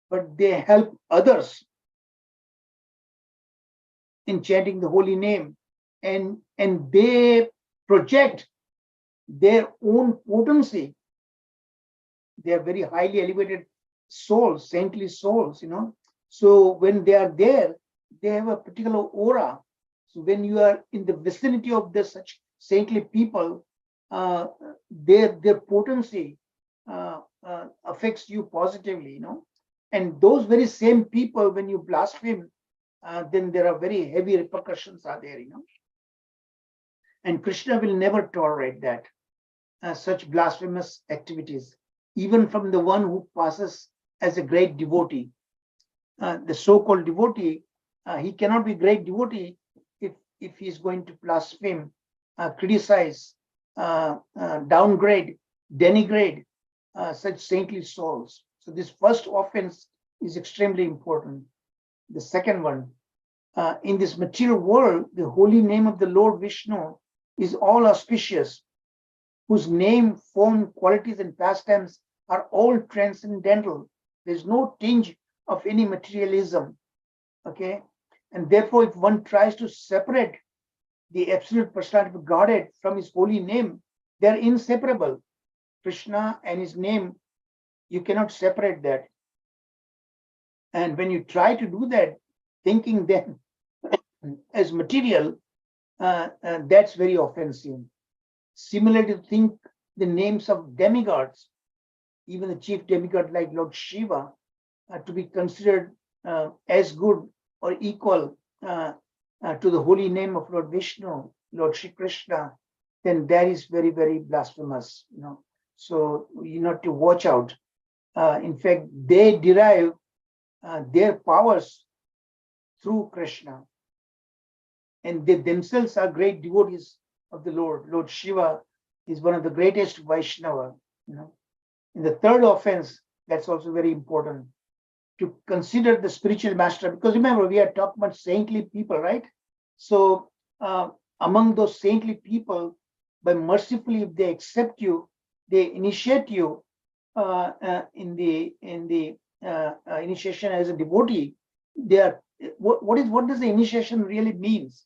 but they help others in chanting the holy name, and they project their own potency. They are very highly elevated souls, saintly souls, So when they are there, they have a particular aura. So when you are in the vicinity of such saintly people, their potency affects you positively, And those very same people, when you blaspheme, then there are very heavy repercussions are there, And Krishna will never tolerate that, such blasphemous activities, even from the one who passes as a great devotee. The so-called devotee, he cannot be great devotee if he is going to blaspheme, criticize, downgrade, denigrate such saintly souls. So this first offense is extremely important. The second one, in this material world, the holy name of the Lord Vishnu is all auspicious, whose name, form, qualities, and pastimes are all transcendental. There's no tinge of any materialism. Okay, and therefore, if one tries to separate the absolute personality of Godhead from his holy name, they're inseparable. Krishna and his name, you cannot separate that. And when you try to do that, thinking them as material, that's very offensive. Similarly, to think the names of demigods, even the chief demigod like Lord Shiva, to be considered as good or equal to the holy name of Lord Vishnu, Lord Shri Krishna, then that is very, very blasphemous. So you have to watch out. In fact, they derive their powers through Krishna, and they themselves are great devotees of the Lord. Lord Shiva is one of the greatest Vaishnava. In the third offense, that's also very important, to consider the spiritual master, because remember, we are talking about saintly people, right? So among those saintly people, by mercifully, if they accept you, they initiate you in the initiation as a devotee. They are what does the initiation really means?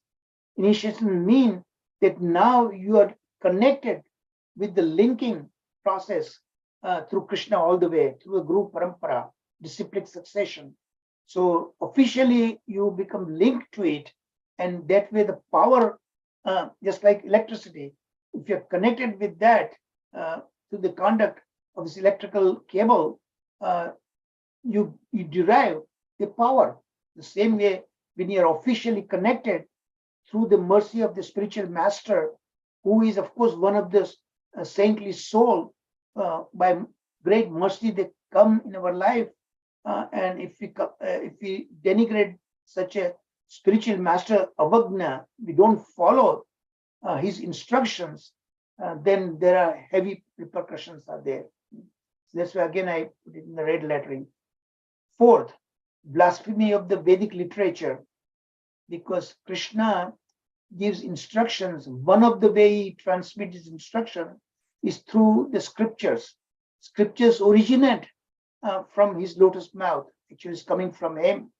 Initiation means that now you are connected with the linking process through Krishna all the way, through a Guru Parampara, disciplic succession. So officially you become linked to it, and that way the power, just like electricity, if you're connected with that to the conduct of this electrical cable, you derive the power. The same way, when you're officially connected through the mercy of the spiritual master, who is of course one of the saintly soul, by great mercy they come in our life, and if we denigrate such a spiritual master avagna, we don't follow his instructions, then there are heavy repercussions are there. So that's why again I put it in the red lettering. Fourth, blasphemy of the Vedic literature, because Krishna gives instructions. One of the way he transmits his instruction is through the scriptures. Scriptures originate from his lotus mouth, which is coming from him.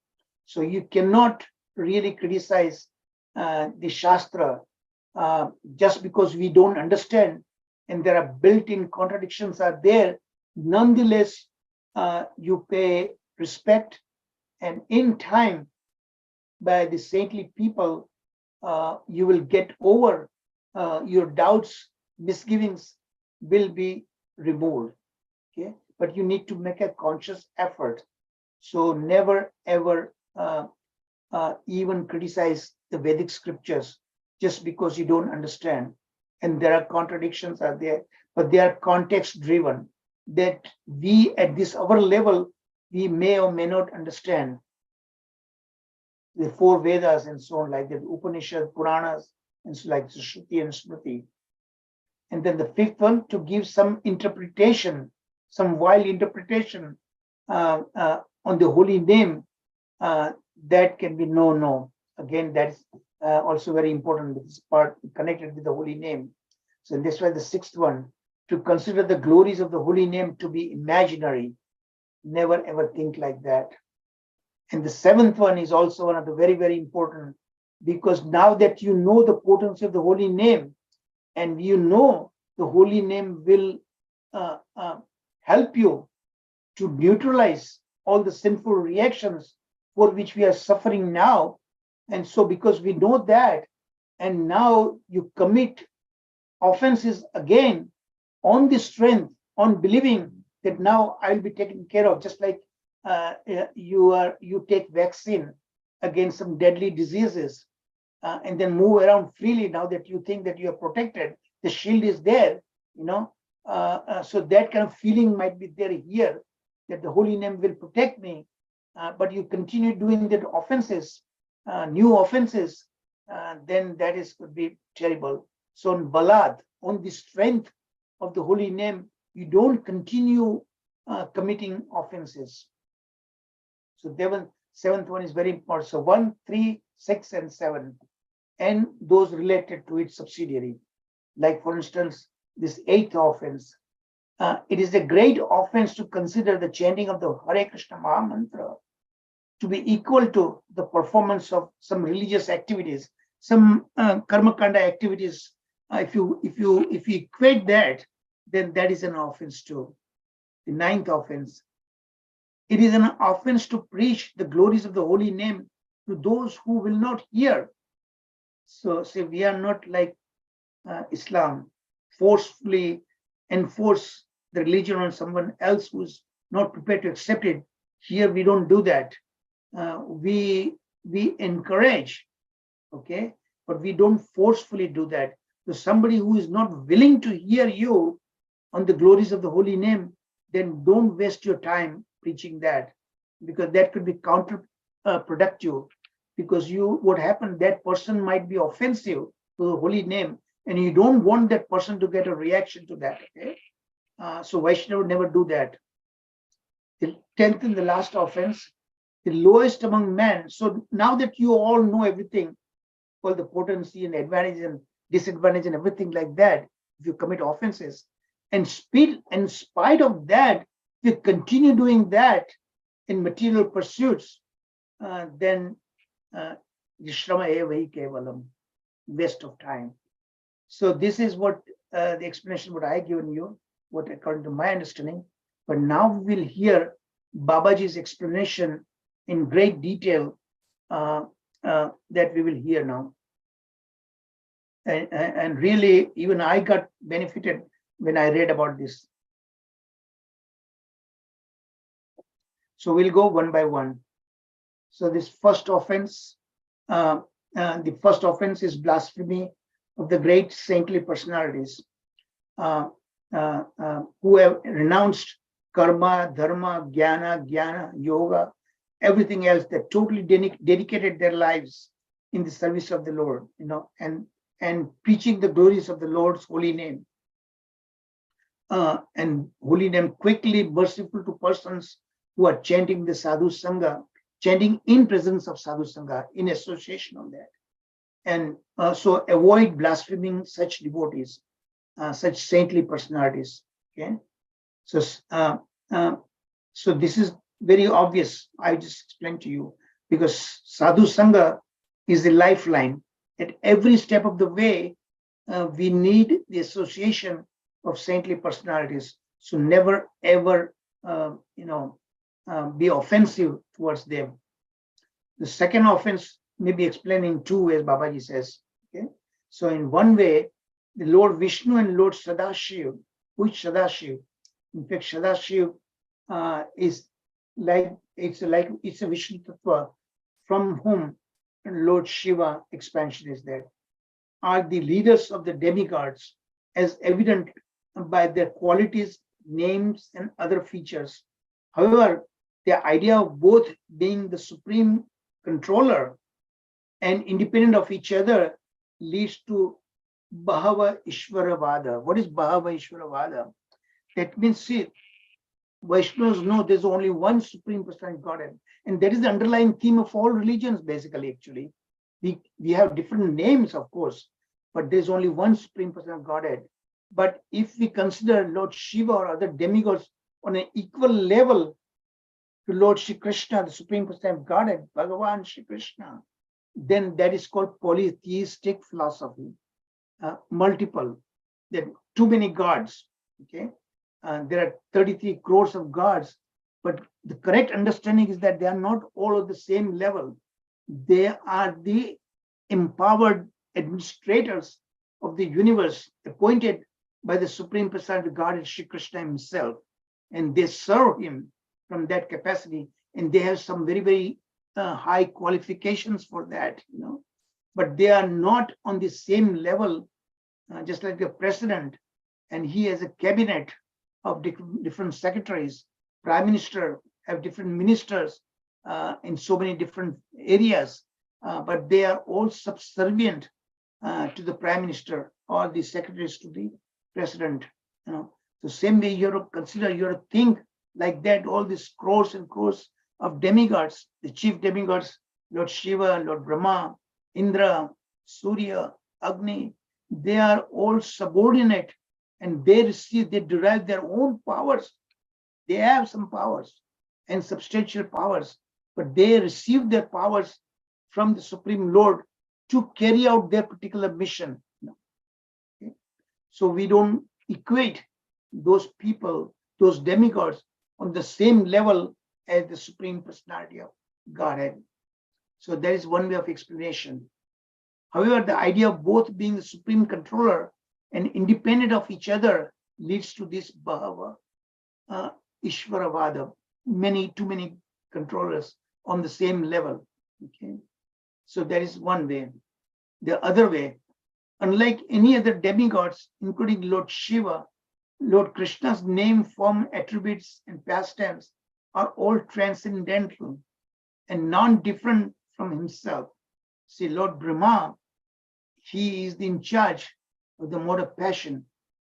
So you cannot really criticize the Shastra just because we don't understand, and there are built-in contradictions are there. Nonetheless, you pay respect, and in time, by the saintly people, you will get over your doubts, misgivings will be removed. Okay, but you need to make a conscious effort. So never ever even criticize the Vedic scriptures just because you don't understand, and there are contradictions are there, but they are context driven, that we at this our level we may or may not understand the four Vedas and so on, like the Upanishad, Puranas, and so like Shruti and Smriti. And then the fifth one, to give some interpretation, some wild interpretation on the holy name, that can be no. Again, that's also very important. This part connected with the holy name. So that's why the sixth one, to consider the glories of the holy name to be imaginary. Never ever think like that. And the seventh one is also one of the very, very important, because now that you know the potency of the holy name, and you know the holy name will help you to neutralize all the sinful reactions for which we are suffering now. And so, because we know that, and now you commit offenses again on the strength, on believing that now I'll be taken care of, just like you take vaccine against some deadly diseases, and then move around freely now that you think that you are protected. The shield is there, so that kind of feeling might be there here, that the holy name will protect me, but you continue doing that offenses, new offenses, then that is could be terrible. So on balad, on the strength of the holy name, you don't continue committing offenses. So the seventh one is very important. So 1, 3, 6, and 7, and those related to its subsidiary. Like for instance, this eighth offense. It is a great offense to consider the chanting of the Hare Krishna Maha Mantra to be equal to the performance of some religious activities, some karma kanda activities. If you equate that, then that is an offense too. The ninth offense. It is an offense to preach the glories of the holy name to those who will not hear. So say we are not like Islam, forcefully enforce the religion on someone else who's not prepared to accept it. Here we don't do that. We encourage, okay, but we don't forcefully do that. So somebody who is not willing to hear you on the glories of the holy name, then don't waste your time preaching that, because that could be counterproductive. Because what happened, that person might be offensive to the holy name, and you don't want that person to get a reaction to that. Okay, so Vaishnava would never do that. The 10th and the last offense, the lowest among men. So now that you all know everything, all the potency and advantage and disadvantage and everything like that, if you commit offenses, and in spite of that, you continue doing that in material pursuits, then Yishrama evahi kevalam, waste of time. So this is what the explanation what I given you, what according to my understanding. But now we will hear Babaji's explanation in great detail that we will hear now. And really, even I got benefited when I read about this. So we'll go one by one. So this first offense, the first offense is blasphemy of the great saintly personalities who have renounced karma, dharma, jnana, yoga, everything else. That totally dedicated their lives in the service of the Lord, and preaching the glories of the Lord's holy name. And holy name quickly merciful to persons who are chanting the sadhu sangha, chanting in presence of sadhu sangha, in association on that. And so avoid blaspheming such devotees, such saintly personalities. Okay, so so this is very obvious. I just explained to you, because sadhu sangha is the lifeline. At every step of the way, we need the association of saintly personalities. So never ever, be offensive towards them. The second offense may be explained in two ways, Babaji says. Okay, so in one way, the Lord Vishnu and Lord Sadashiv, which Sadashiv? In fact, Sadashiv is it's a Vishnu Tattva from whom Lord Shiva expansion is there, are the leaders of the demigods, as evident by their qualities, names, and other features. However, the idea of both being the supreme controller and independent of each other leads to Bhava Ishvaravada. What is Bhava Ishvaravada? That means, see, Vaishnavas know there's only one supreme personality Godhead, and that is the underlying theme of all religions, basically. Actually, we have different names, of course, but there's only one supreme personality Godhead. But if we consider Lord Shiva or other demigods on an equal level, to Lord Shri Krishna, the Supreme Personality of Godhead, Bhagavan Shri Krishna, then that is called polytheistic philosophy. Multiple, there are too many gods. Okay, there are 33 crores of gods, but the correct understanding is that they are not all of the same level. They are the empowered administrators of the universe appointed by the Supreme Personality of Godhead, Shri Krishna himself, and they serve him from that capacity, and they have some very, very high qualifications for that, but they are not on the same level, just like the president, and he has a cabinet of different secretaries, prime minister have different ministers in so many different areas, but they are all subservient to the prime minister or the secretaries to the president. The same way you have to consider, you have to think like that, all these crores and crores of demigods, the chief demigods, Lord Shiva, Lord Brahma, Indra, Surya, Agni, they are all subordinate, and they derive their own powers. They have some powers and substantial powers, but they receive their powers from the Supreme Lord to carry out their particular mission. Okay? So we don't equate those people, those demigods, on the same level as the Supreme Personality of Godhead. So that is one way of explanation. However, the idea of both being the supreme controller and independent of each other leads to this Bhava, Ishvaravada, too many controllers on the same level. Okay, so that is one way. The other way, unlike any other demigods, including Lord Shiva, Lord Krishna's name, form, attributes, and pastimes are all transcendental and non-different from himself. See, Lord Brahma, he is in charge of the mode of passion.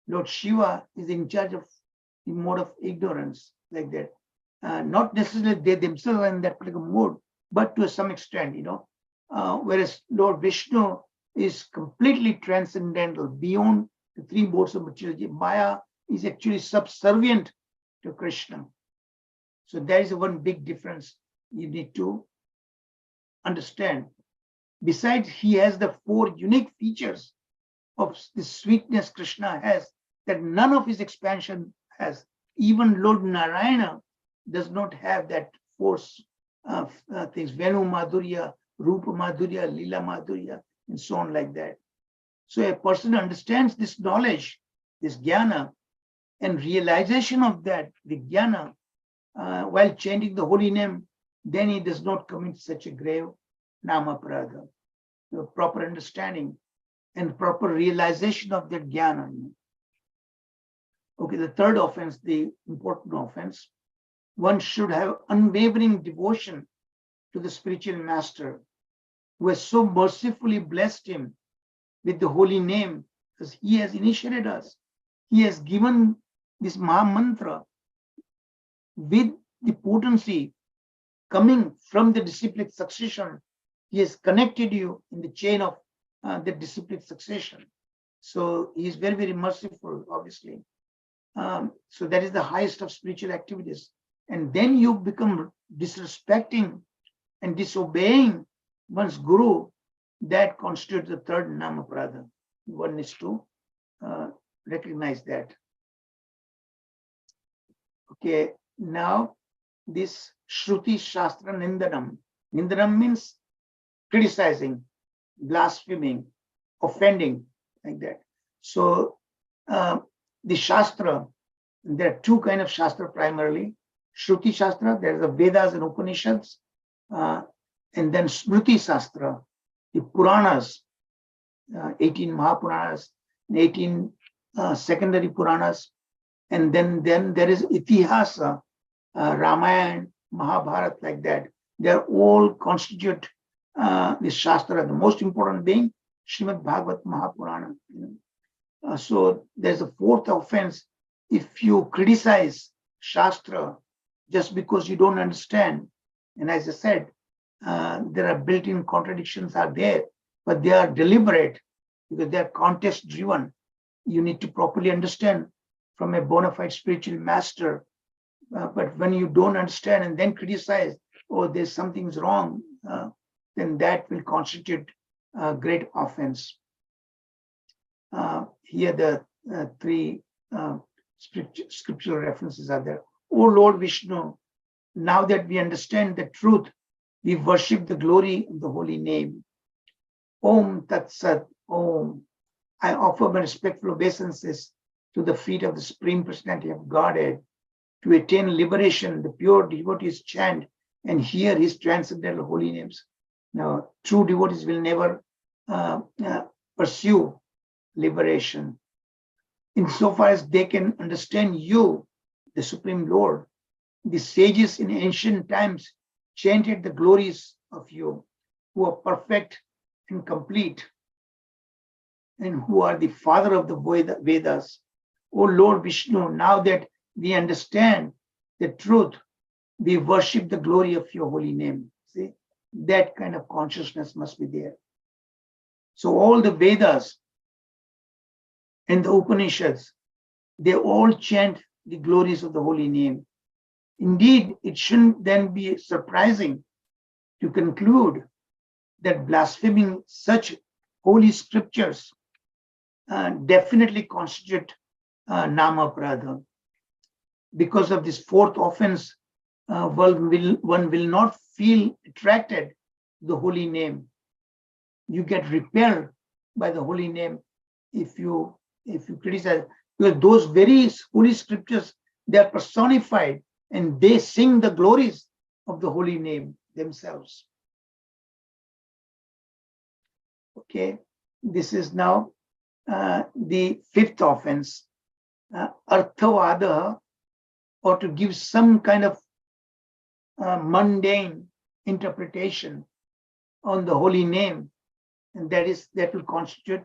Lord Shiva is in charge of the mode of ignorance, like that. Not necessarily they themselves are in that particular mode, but to some extent, whereas Lord Vishnu is completely transcendental, beyond the three modes of materiality. Maya is actually subservient to Krishna. So there is one big difference you need to understand. Besides, he has the four unique features of the sweetness Krishna has that none of his expansion has. Even Lord Narayana does not have that force of things, Venu Madhurya, Rupa Madhurya, Lila Madhurya, and so on like that. So a person understands this knowledge, this jnana, and realization of that, the jnana, while chanting the holy name, then he does not commit such a grave nama prada. The proper understanding and proper realization of that jnana. Okay, the third offense, the important offense, one should have unwavering devotion to the spiritual master who has so mercifully blessed him with the holy name, because he has initiated us. He has given this Maha Mantra with the potency coming from the disciplic succession. He has connected you in the chain of the disciplic succession. So he is very, very merciful, obviously. So that is the highest of spiritual activities. And then you become disrespecting and disobeying one's guru, that constitutes the third namaprada. One needs to recognize that. Okay, now this Shruti Shastra Nindanam. Nindanam means criticizing, blaspheming, offending, like that. So the Shastra, there are two kinds of Shastra primarily. Shruti Shastra, there are the Vedas and Upanishads, and then Smriti Shastra, the Puranas, 18 Mahapuranas, 18 secondary Puranas, and then there is Itihasa, Ramayana, Mahabharata, like that. They are all constitute the Shastra, the most important being Srimad Bhagavat Mahapurana. So there's a fourth offense. If you criticize Shastra just because you don't understand, and as I said, there are built-in contradictions are there, but they are deliberate because they are context-driven. You need to properly understand from a bona fide spiritual master But when you don't understand and then criticize, oh, there's something's wrong, then that will constitute a great offense. Here the three scriptural references are there. O Lord Vishnu, now that we understand the truth, we worship the glory of the holy name. Om Tat Sat Om. I offer my respectful obeisances to the feet of the Supreme Personality of Godhead. To attain liberation, the pure devotees chant and hear his transcendental holy names. Now, true devotees will never pursue liberation. Insofar as they can understand you, the Supreme Lord, the sages in ancient times chanted the glories of you, who are perfect and complete, and who are the father of the Vedas. O Lord Vishnu, now that we understand the truth, we worship the glory of your holy name. See, that kind of consciousness must be there. So all the Vedas and the Upanishads, they all chant the glories of the holy name. Indeed, it shouldn't then be surprising to conclude that blaspheming such holy scriptures definitely constitute nama pradha. Because of this fourth offense, one will not feel attracted to the holy name. You get repelled by the holy name if you criticize, because those very holy scriptures, they are personified and they sing the glories of the holy name themselves. Okay, this is now the fifth offense, arthavada, or to give some kind of mundane interpretation on the holy name, and that will constitute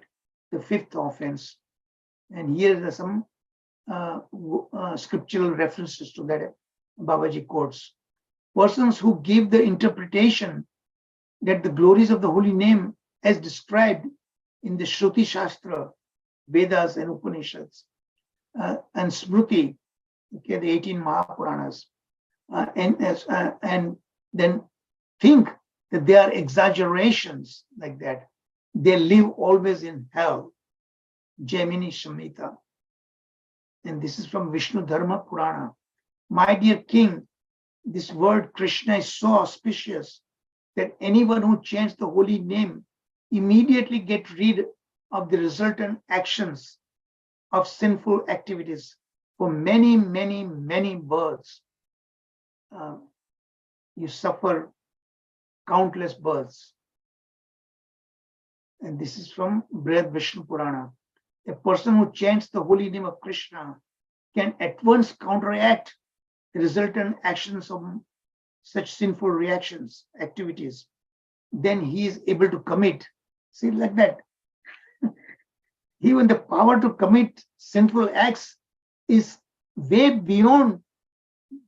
the fifth offense. And here are some scriptural references to that Babaji quotes. Persons who give the interpretation that the glories of the holy name as described in the Shruti Shastra, Vedas and Upanishads, and Smriti, okay, the 18 Mahapuranas, and then think that they are exaggerations like that. They live always in hell. Jaimini Samhita. And this is from Vishnu Dharma Purana. My dear king, this word Krishna is so auspicious that anyone who chants the holy name immediately get rid of the resultant actions of sinful activities for many, many, many births. You suffer countless births. And this is from Brihad Vishnu Purana. A person who chants the holy name of Krishna can at once counteract the resultant actions of such sinful reactions, activities. Then he is able to commit. See, like that. Even the power to commit sinful acts is way beyond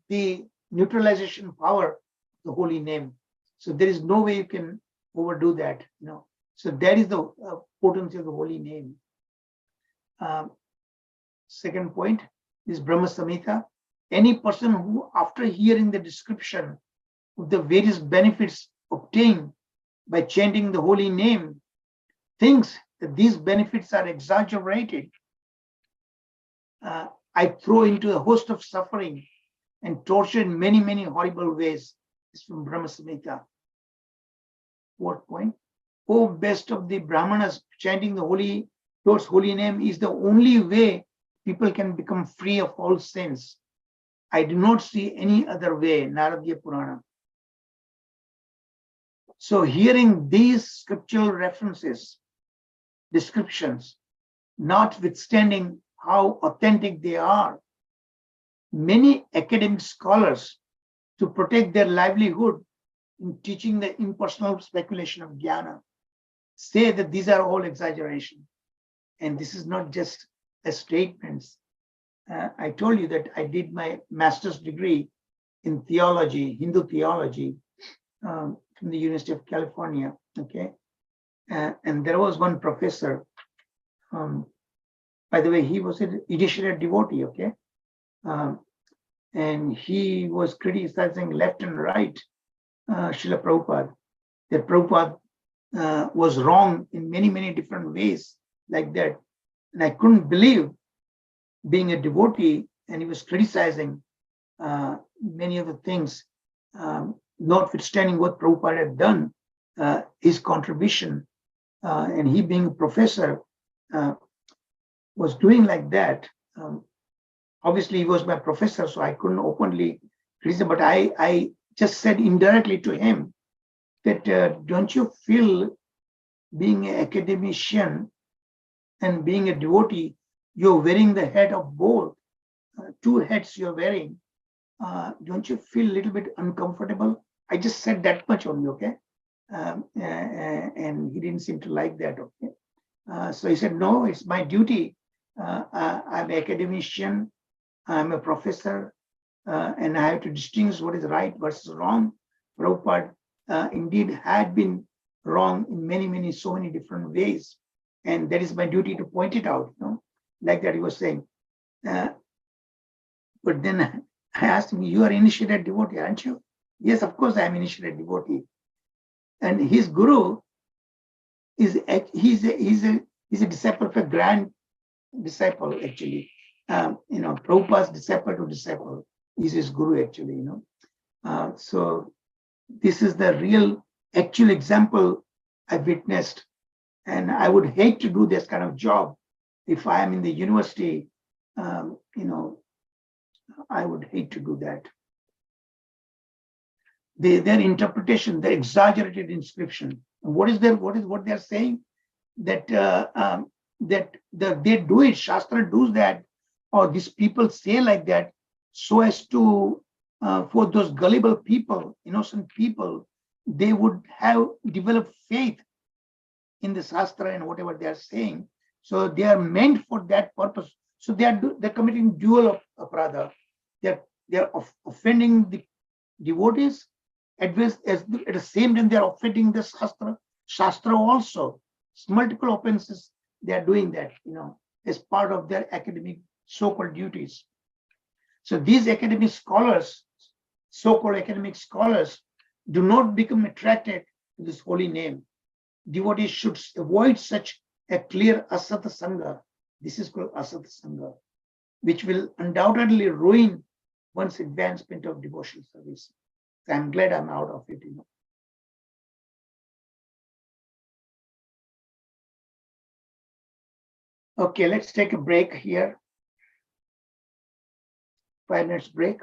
the neutralization power of the holy name. So there is no way you can overdo that. So that is the potency of the holy name. Second point is Brahma Samhita. Any person who, after hearing the description of the various benefits obtained by chanting the holy name, thinks that these benefits are exaggerated, I throw into a host of suffering and torture in many, many horrible ways. This is from Brahma Samhita. Fourth point. Oh, best of the Brahmanas, chanting the Lord's holy name is the only way people can become free of all sins. I do not see any other way. Naradiya Purana. So hearing these scriptural references, descriptions, notwithstanding how authentic they are, many academic scholars, to protect their livelihood in teaching the impersonal speculation of jnana, say that these are all exaggeration. And this is not just a statement. I told you that I did my master's degree in theology, Hindu theology, from the University of California. Okay, and there was one professor. By the way, he was an initiated devotee. Okay, and he was criticizing left and right Srila Prabhupada, that Prabhupada was wrong in many, many different ways like that. And I couldn't believe, being a devotee, and he was criticizing many of the things, notwithstanding what Prabhupada had done, his contribution, and he being a professor was doing like that. Obviously, he was my professor, so I couldn't openly criticize, but I just said indirectly to him that don't you feel, being an academician and being a devotee, you're wearing the head of both, two heads you're wearing. Don't you feel a little bit uncomfortable? I just said that much only, okay? And he didn't seem to like that, okay? So he said, no, it's my duty. I'm an academician, I'm a professor, and I have to distinguish what is right versus wrong. Prabhupada indeed had been wrong in many, many, so many different ways. And that is my duty to point it out, like that he was saying. But then I asked him, you are initiated devotee, aren't you? Yes, of course I am initiated devotee. And his guru he's a disciple of a grand disciple, actually. Prabhupada's disciple to disciple is his guru, actually, So this is the real actual example I witnessed. And I would hate to do this kind of job if I am in the university. I would hate to do that. Their interpretation, their exaggerated inscription. What they're saying? That they do it, Shastra does that, or these people say like that, so as to for those gullible people, innocent people, they would have developed faith in the Shastra and whatever they are saying. So they are meant for that purpose. So they're committing dual aparadha. They're offending the devotees, at the same time they are offending the Shastra also. It's multiple offenses they are doing that, as part of their academic so-called duties. So these academic scholars, so-called academic scholars, do not become attracted to this holy name. Devotees should avoid such a clear asata sangha. This is called asata sangha, which will undoubtedly ruin one's advancement of devotional service. So I'm glad I'm out of it, Okay, let's take a break here. 5 minutes break.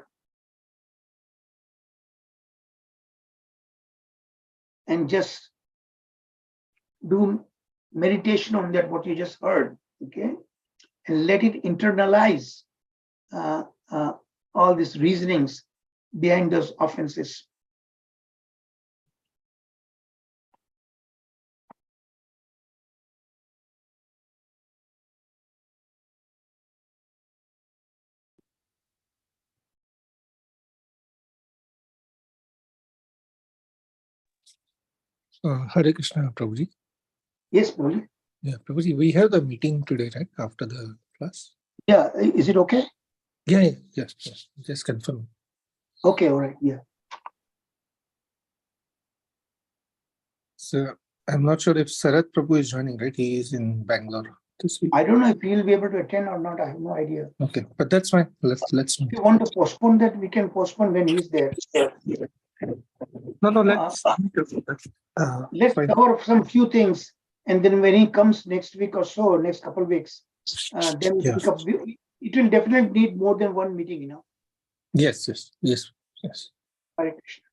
And just do meditation on that, what you just heard, okay? And let it internalize all these reasonings behind those offenses. Hare Krishna, Prabhuji. Yes, Prabhuji. Yeah, Prabhuji, we have the meeting today, right? After the class. Yeah, is it okay? Yeah, yes. Just confirm. Okay, all right, yeah. So I'm not sure if Sarath Prabhu is joining, right? He is in Bangalore this week. I don't know if he'll be able to attend or not. I have no idea. Okay, but that's fine. Let's. If you want to postpone that, we can postpone when he's there. No, let's. Let's fine. cover some few things, and then when he comes next week or so, next couple of weeks, then Yeah. it will definitely need more than one meeting, Yes. Hare Krishna.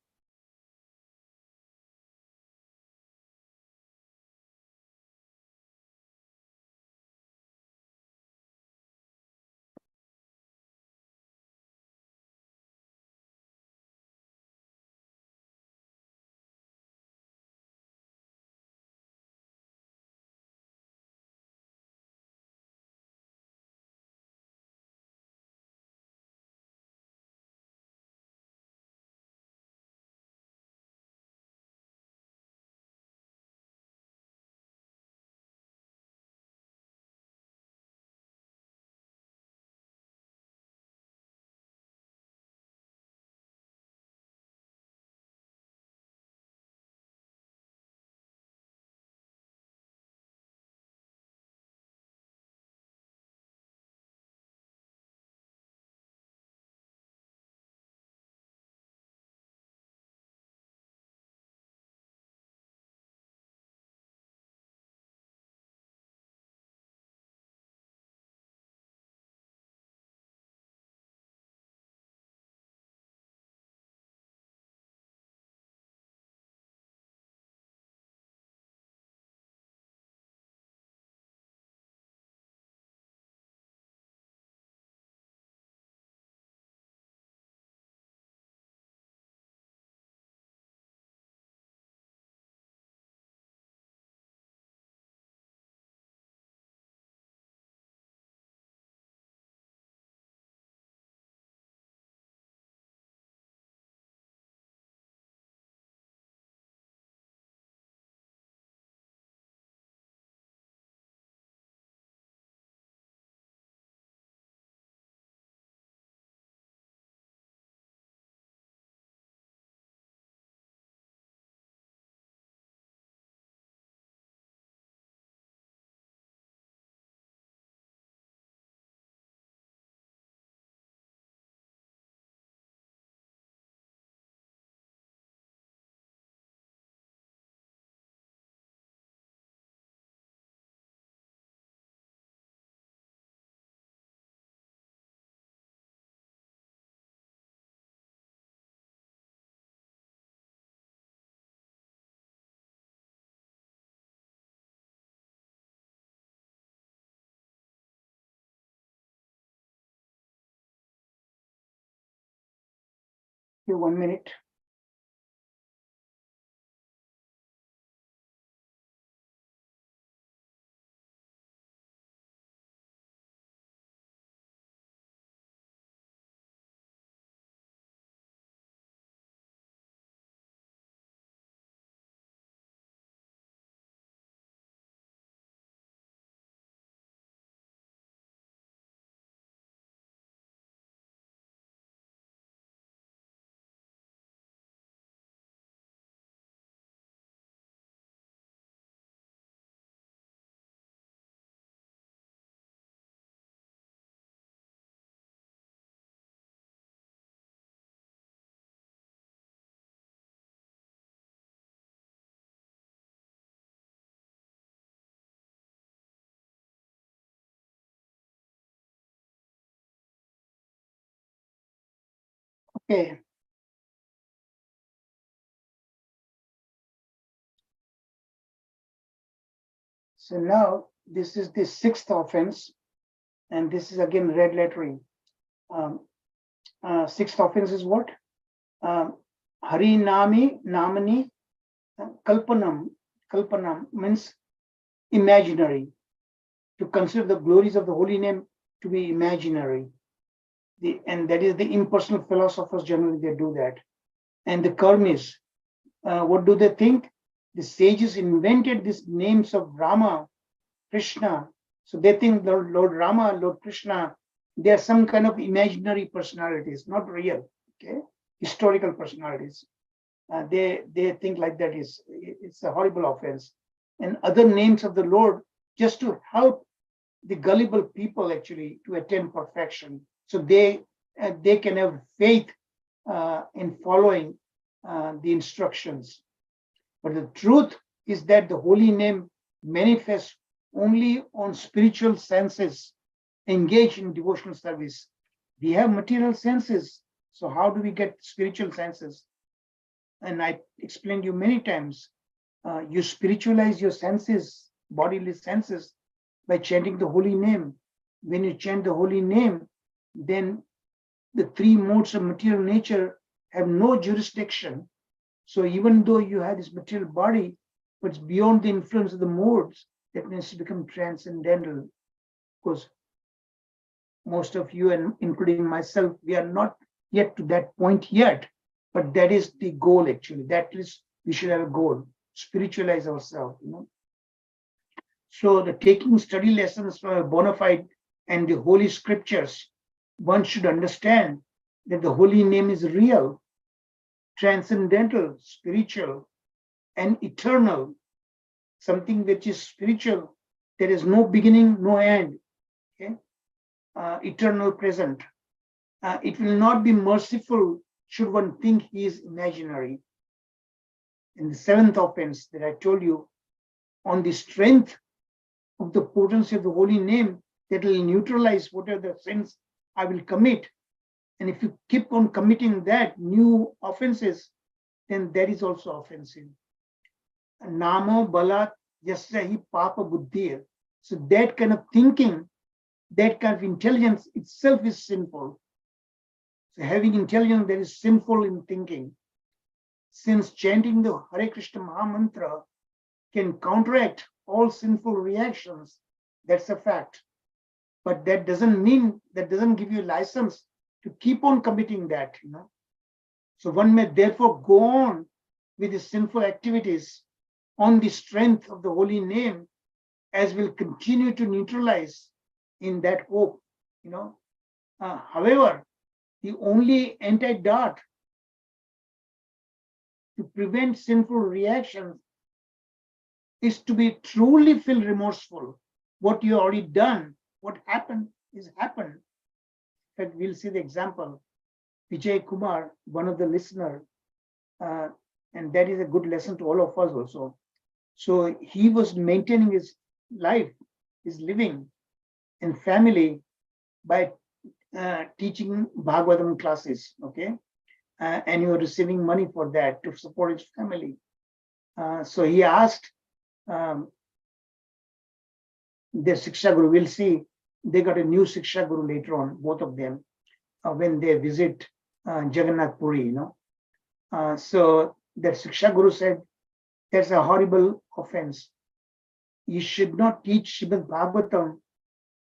Okay, 1 minute. Okay. So now this is the sixth offense, and this is again red lettering. Sixth offense is what? Hari Namani Kalpanam. Kalpanam means imaginary. To consider the glories of the holy name to be imaginary. And that is the impersonal philosophers generally they do that. And the karmis, what do they think? The sages invented these names of Rama, Krishna. So they think Lord Rama, Lord Krishna, they are some kind of imaginary personalities, not real, okay? Historical personalities. They think like that it's a horrible offense. And other names of the Lord just to help the gullible people actually to attain perfection. So they can have faith in following the instructions. But the truth is that the holy name manifests only on spiritual senses engaged in devotional service. We have material senses. So how do we get spiritual senses? And I explained you many times, you spiritualize your senses, bodily senses, by chanting the holy name. When you chant the holy name, then the three modes of material nature have no jurisdiction. So even though you have this material body, but it's beyond the influence of the modes, that means to become transcendental. Because most of you, and including myself, we are not yet to that point yet, but that is the goal actually. That is, we should have a goal, spiritualize ourselves, you know. So the taking study lessons from a bona fide and the holy scriptures, one should understand that the holy name is real, transcendental, spiritual, and eternal. Something which is spiritual, there is no beginning, no end. Okay? Eternal present. It will not be merciful should one think he is imaginary. In the seventh offense that I told you, on the strength of the potency of the holy name, that will neutralize whatever the sins I will commit. And if you keep on committing that new offenses, then that is also offensive. Namo balat yasyahi papa buddhir. So that kind of thinking, that kind of intelligence itself is sinful. So having intelligence that is sinful in thinking, since chanting the Hare Krishna Maha Mantra can counteract all sinful reactions, that's a fact. But that doesn't mean, that doesn't give you license to keep on committing that, you know. So one may therefore go on with the sinful activities on the strength of the holy name, as will continue to neutralize in that hope, you know. However, the only antidote to prevent sinful reactions is to be truly feel remorseful. What you already done, what happened is happened. In fact, we'll see the example. Vijay Kumar, one of the listener, and that is a good lesson to all of us also. So he was maintaining his life, his living and family by teaching Bhagavatam classes, okay? And he was receiving money for that to support his family. So he asked their Siksha Guru, we'll see, they got a new Siksha Guru later on, both of them, when they visit Jagannath Puri, you know. So that Shiksha Guru said, that's a horrible offense. You should not teach Srimad Bhagavatam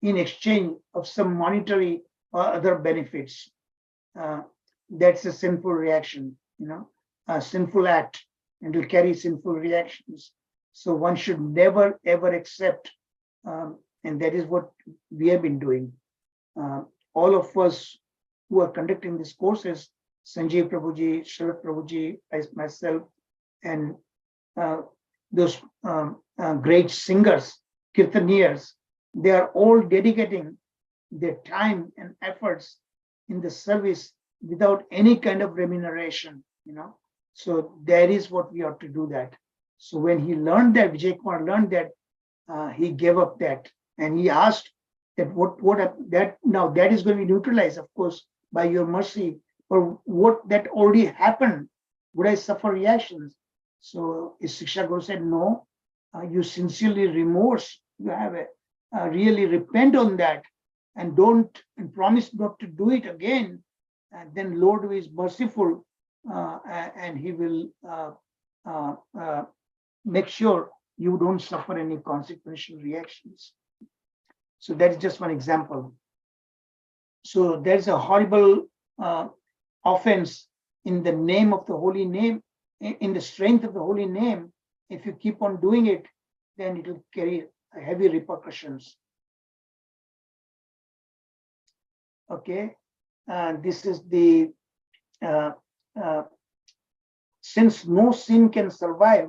in exchange of some monetary or other benefits. That's a sinful reaction, a sinful act, and will carry sinful reactions. So one should never ever accept, and that is what we have been doing. All of us who are conducting these courses, Sanjeev Prabhuji, Sharat Prabhuji, myself, and those great singers, kirtaniyas, they are all dedicating their time and efforts in the service without any kind of remuneration, So that is what we ought to do that. So when he learned that, Vijay Kumar learned that, he gave up that, and he asked that now that is going to be neutralized, of course, by your mercy. Or what that already happened, would I suffer reactions? So his Shiksha Guru said, no, you sincerely remorse, you have really repent on that, and promise not to do it again. And then Lord is merciful, and he will make sure you don't suffer any consequential reactions. So that is just one example. So there's a horrible offense in the name of the holy name, in the strength of the holy name. If you keep on doing it, then it will carry heavy repercussions. Okay, this is the since no sin can survive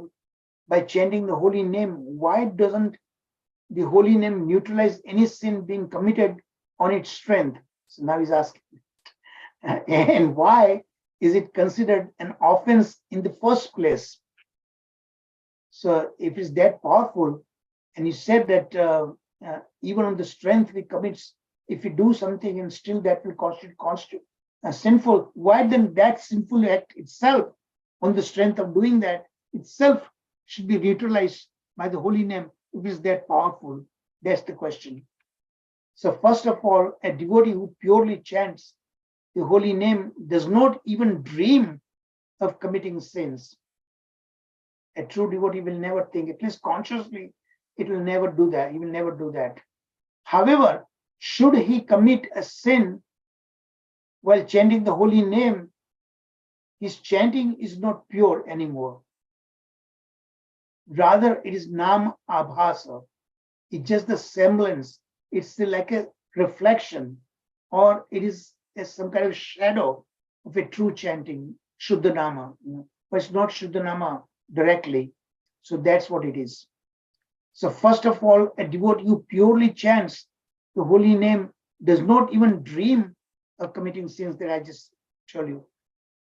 by chanting the holy name, why doesn't the holy name neutralize any sin being committed on its strength? So now he's asking, and why is it considered an offense in the first place? So if it's that powerful, and he said that even on the strength we commit, if we do something and still that will constitute sinful, why then that sinful act itself, on the strength of doing that itself, should be neutralized by the holy name if it's that powerful? That's the question. So first of all, a devotee who purely chants the holy name does not even dream of committing sins. A true devotee will never think, at least consciously, it will never do that. He will never do that. However, should he commit a sin while chanting the holy name, his chanting is not pure anymore. Rather, it is nam abhasa. It's just the semblance. It's like a reflection, or it is some kind of shadow of a true chanting, Shuddhanama. But it's not Shuddhanama directly. So that's what it is. So first of all, a devotee who purely chants the holy name does not even dream of committing sins that I just told you.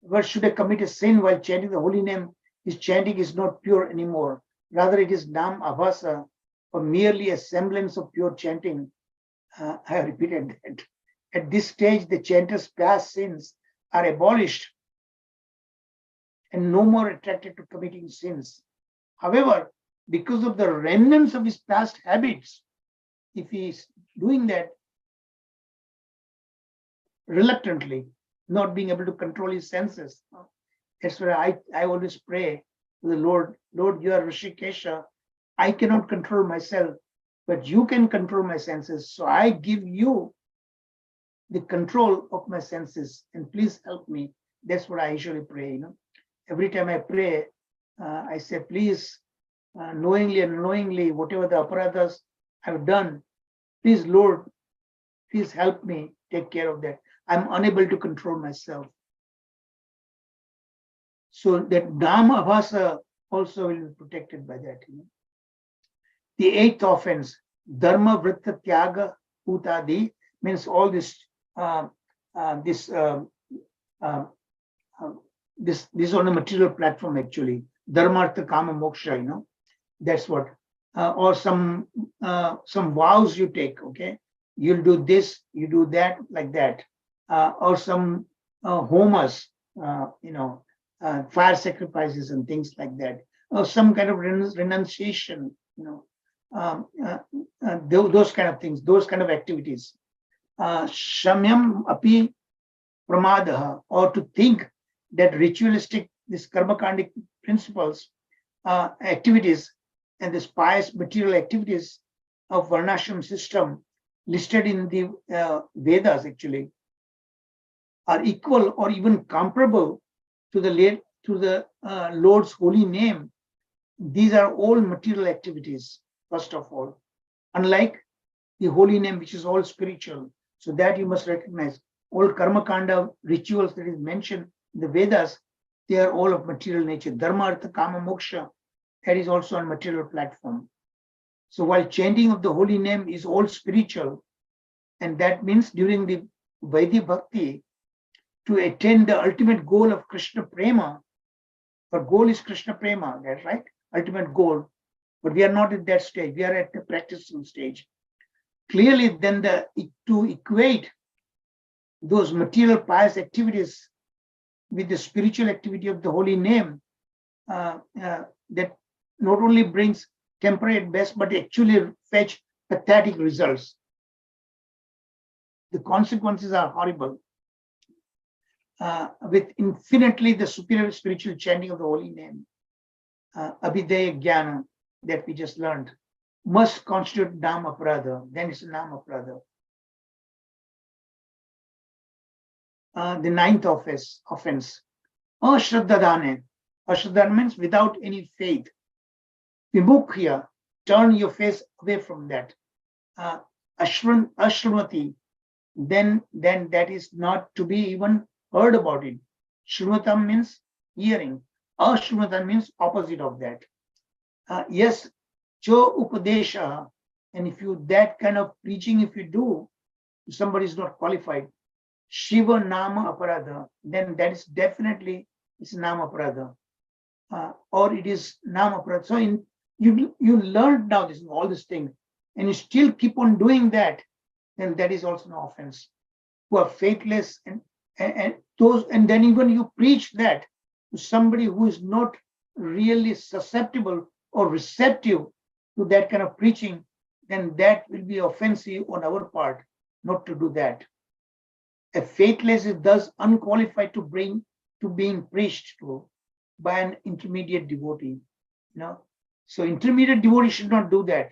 Where should I commit a sin while chanting the holy name? His chanting is not pure anymore. Rather, it is nam abhasa, or merely a semblance of pure chanting. I have repeated that. At this stage, the chanter's past sins are abolished and no more attracted to committing sins. However, because of the remnants of his past habits, if he is doing that reluctantly, not being able to control his senses, that's why I always pray to the Lord, Lord, you are Rishikesha. I cannot control myself, but you can control my senses. So I give you the control of my senses, and please help me. That's what I usually pray. Every time I pray, I say, please, knowingly and unknowingly, whatever the aparadhas I've done, please, Lord, please help me take care of that. I'm unable to control myself. So that Dhamma Abhasa also will be protected by that. The eighth offense, Dharma Vritta Tyaga Utadi, means all this this is on a material platform actually. Dharma Artha Kama Moksha, that's what. Or some vows you take, okay? You'll do this, you do that, like that. Or some homas, fire sacrifices and things like that. Or some kind of renunciation, those kind of things, those kind of activities. Shamyam api pramadaha, or to think that ritualistic these karmakandic principles, activities, and these pious material activities of varnashram system listed in the Vedas actually are equal or even comparable to the Lord's holy name. These are all material activities, first of all, unlike the holy name, which is all spiritual. So that you must recognize. All karma kanda rituals that is mentioned in the Vedas, they are all of material nature. Dharma, artha, kama, moksha, that is also on material platform. So while chanting of the holy name is all spiritual, and that means during the Vaidhi Bhakti, to attain the ultimate goal of Krishna Prema, our goal is Krishna Prema, that's right, ultimate goal. But we are not at that stage, we are at the practicing stage. Clearly, then to equate those material pious activities with the spiritual activity of the holy name, that not only brings temporary at best, but actually fetch pathetic results. The consequences are horrible. With infinitely the superior spiritual chanting of the holy name, Abhidaya Jnana, that we just learned, must constitute Nama Prada, then it's a Nama Prada. The ninth offense, Ashraddhadane. Ashraddhana means without any faith. Vimukhya, turn your face away from that. Ashramati, then that is not to be even heard about it. Shruvatam means hearing. Ashruvatam means opposite of that. Yes, cho upadesha, and if you that kind of preaching, if you do, somebody is not qualified. Shiva Nama Aparadha, then that is definitely it's Nama Aparadha. Or it is Nama Aparadha. So you learned now this all these things, and you still keep on doing that, then that is also an offense. Who are faithless and those, and then even you preach that to somebody who is not really susceptible or receptive to that kind of preaching, then that will be offensive on our part not to do that. A faithless is thus unqualified to being preached to by an intermediate devotee. So intermediate devotee should not do that.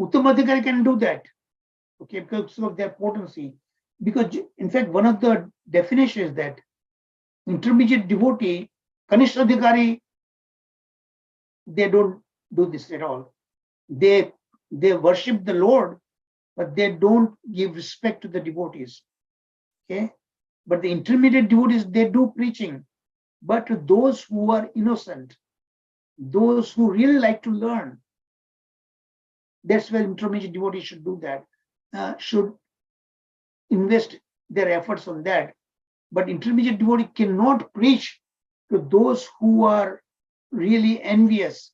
Uttamadhikari can do that, okay, because of their potency. Because in fact, one of the definitions is that intermediate devotee, Kanishtadhikari, they don't do this at all. They worship the Lord, but they don't give respect to the devotees. Okay, but the intermediate devotees, they do preaching, but to those who are innocent, those who really like to learn, that's where intermediate devotees should do that, should invest their efforts on that. But intermediate devotee cannot preach to those who are really envious,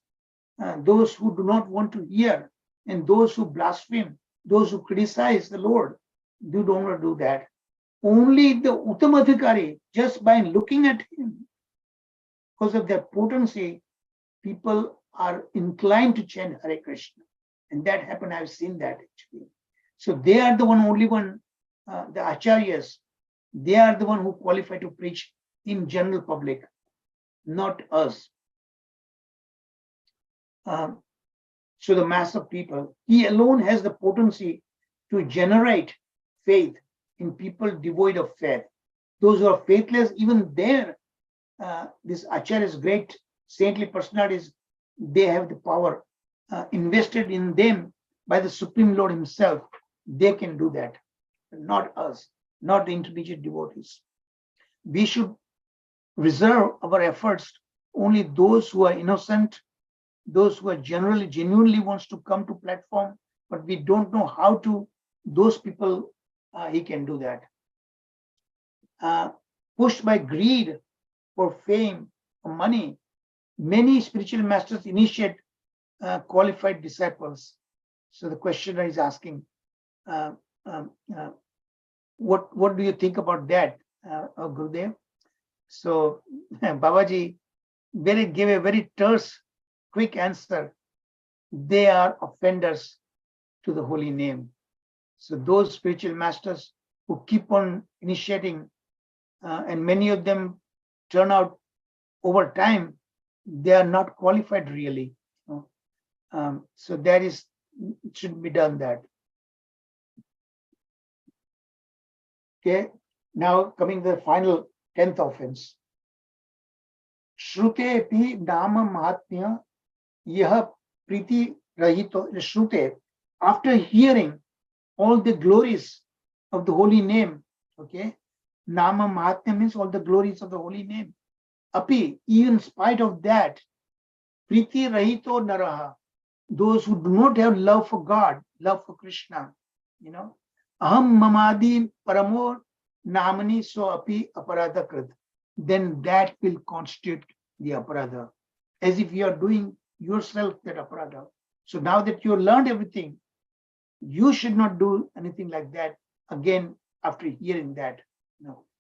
those who do not want to hear, and those who blaspheme, those who criticize the Lord. You don't want to do that. Only the Uttamadhikari, just by looking at him, because of their potency, people are inclined to chant Hare Krishna. And that happened, I've seen that actually. So they are the only one, the acharyas, they are the one who qualify to preach in general public, not us. So the mass of people, he alone has the potency to generate faith in people devoid of faith. Those who are faithless, even there, this acharyas, great saintly personalities, they have the power invested in them by the Supreme Lord himself. They can do that, not us, not the intermediate devotees. We should reserve our efforts only those who are innocent, those who are genuinely wants to come to platform, but we don't know how to, those people, he can do that. Pushed by greed for fame, for money, many spiritual masters initiate qualified disciples. So the questioner is asking, what do you think about that, Gurudev? So Babaji gave a very terse, quick answer. They are offenders to the holy name. So those spiritual masters who keep on initiating, and many of them turn out over time, they are not qualified really. So that is, it should be done that. Okay, now coming to the final 10th offense. Shrute pi nama mahatmya yah priti rahito. Shrute, after hearing all the glories of the holy name, okay, nama mahatmya means all the glories of the holy name. Api, even in spite of that, priti rahito naraha, those who do not have love for God, love for Krishna, aham mamadi paramo namani so api aparadha krit, then that will constitute the aparadha, as if you are doing yourself that aparadha. So now that you learned everything, you should not do anything like that again after hearing that.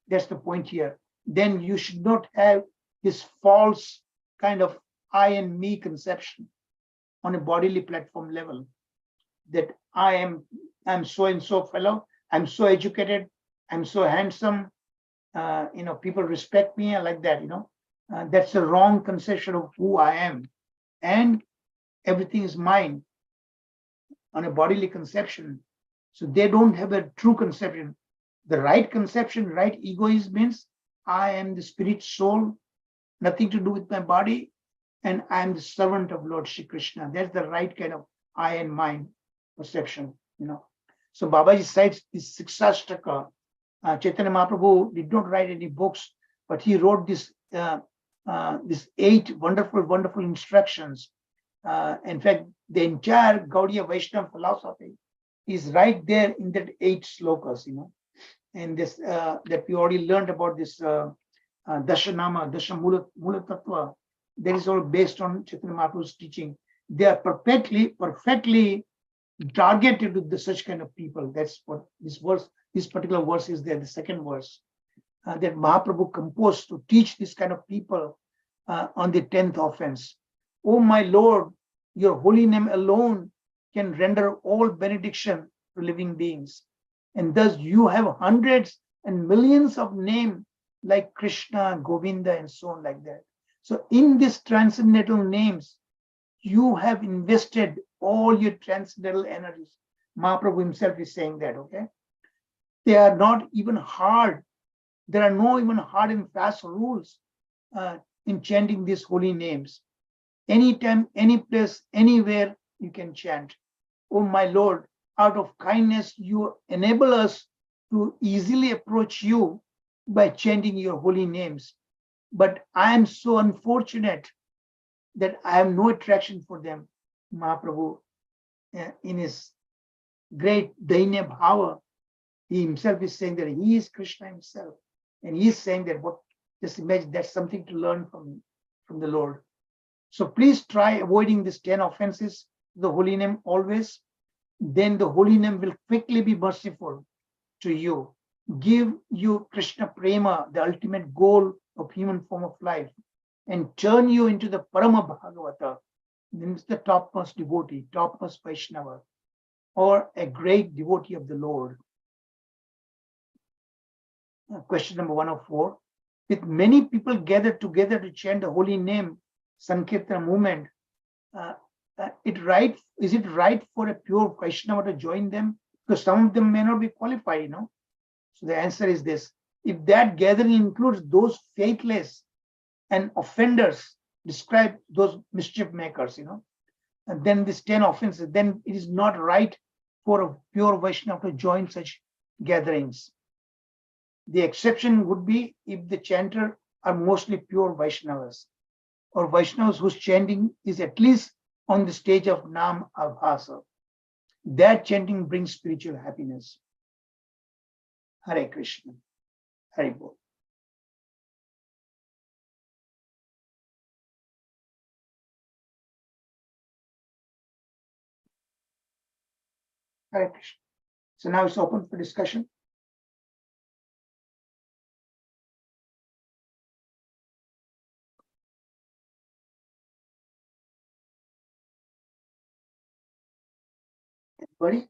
That's the point here. Then you should not have this false kind of I and me conception on a bodily platform level, that I'm so and so fellow, I'm so educated, I'm so handsome, people respect me like that. That's a wrong conception of who I am, and everything is mine on a bodily conception. So they don't have a true conception. The right conception, right egoism means I am the spirit soul, nothing to do with my body, and I am the servant of Lord Shri Krishna. That's the right kind of I and mine perception. So Babaji cites this Siksashtaka. Chaitanya Mahaprabhu did not write any books, but he wrote this 8 wonderful instructions. In fact, the entire Gaudiya Vaishnava philosophy is right there in that 8 slokas. And this that we already learned about this Dashanama, Dashamula Tattva. That is all based on Chaitanya Mahaprabhu's teaching. They are perfectly targeted with such kind of people. That's what this particular verse is there, the second verse, that Mahaprabhu composed to teach this kind of people on the 10th offense. Oh my Lord, your holy name alone can render all benediction to living beings. And thus you have hundreds and millions of names like Krishna, Govinda, and so on like that. So in these transcendental names, you have invested all your transcendental energies. Mahaprabhu himself is saying that, okay? They are not even hard. There are no even hard and fast rules in chanting these holy names. Anytime, any place, anywhere you can chant. Oh my Lord, out of kindness, you enable us to easily approach you by chanting your holy names. But I am so unfortunate that I have no attraction for them. Mahaprabhu, in his great Dainya Bhava, he himself is saying that he is Krishna himself. And he is saying that, just imagine, that's something to learn from the Lord. So please try avoiding these 10 offenses, the holy name always. Then the holy name will quickly be merciful to you. Give you Krishna Prema, the ultimate goal of human form of life, and turn you into the Parama Bhagavata, means the topmost devotee, topmost Vaishnava, or a great devotee of the Lord. Question number 104. With many people gathered together to chant the holy name, Sankirtana movement, is it right for a pure Vaishnava to join them? Because some of them may not be qualified, So the answer is this. If that gathering includes those faithless and offenders, describe those mischief makers, and then these 10 offenses, then it is not right for a pure Vaishnava to join such gatherings. The exception would be if the chanter are mostly pure Vaishnavas, or Vaishnavas whose chanting is at least on the stage of Nam Abhasa. That chanting brings spiritual happiness. Hare Krishna. Hare Bol. Hare Krishna. So now it's open for discussion. Anybody?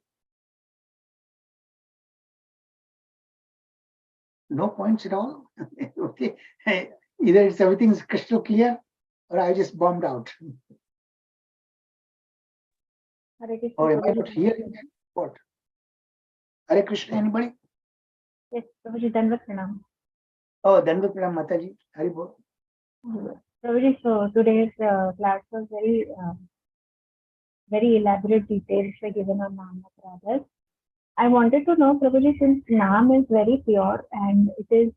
No points at all? Okay. Hey, Either it's everything's crystal clear or I just bombed out. Hare Krishna, Or am I Prabhuji. not hearing that? What? Hare Krishna, anybody? Yes, Prabhuji, Dandavat Pranam. Oh, Dandavat Pranam Mataji. Hari Bol. Prabhuji, so today's class was very elaborate details were given on Nama Pradas. I wanted to know, Prabhuji, since Nam is very pure and it is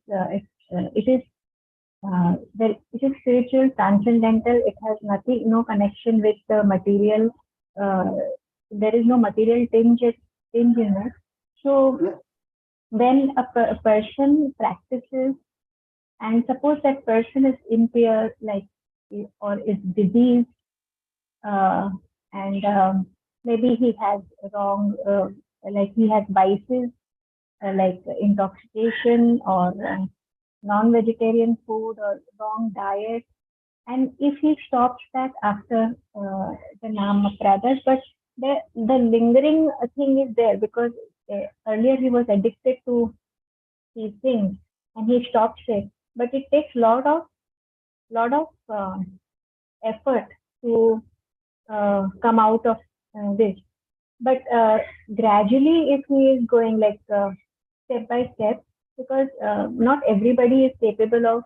spiritual, transcendental. It has nothing, no connection with the material. There is no material tinge in it. So when a person practices, and suppose that person is impure, like, or is diseased, and maybe he has wrong, like he has vices, like intoxication or non-vegetarian food or wrong diet, and if he stops that after the Nama Pradas, but the lingering thing is there because earlier he was addicted to these things and he stops it, but it takes lot of effort to come out of this. But gradually, if he is going like step by step, because not everybody is capable of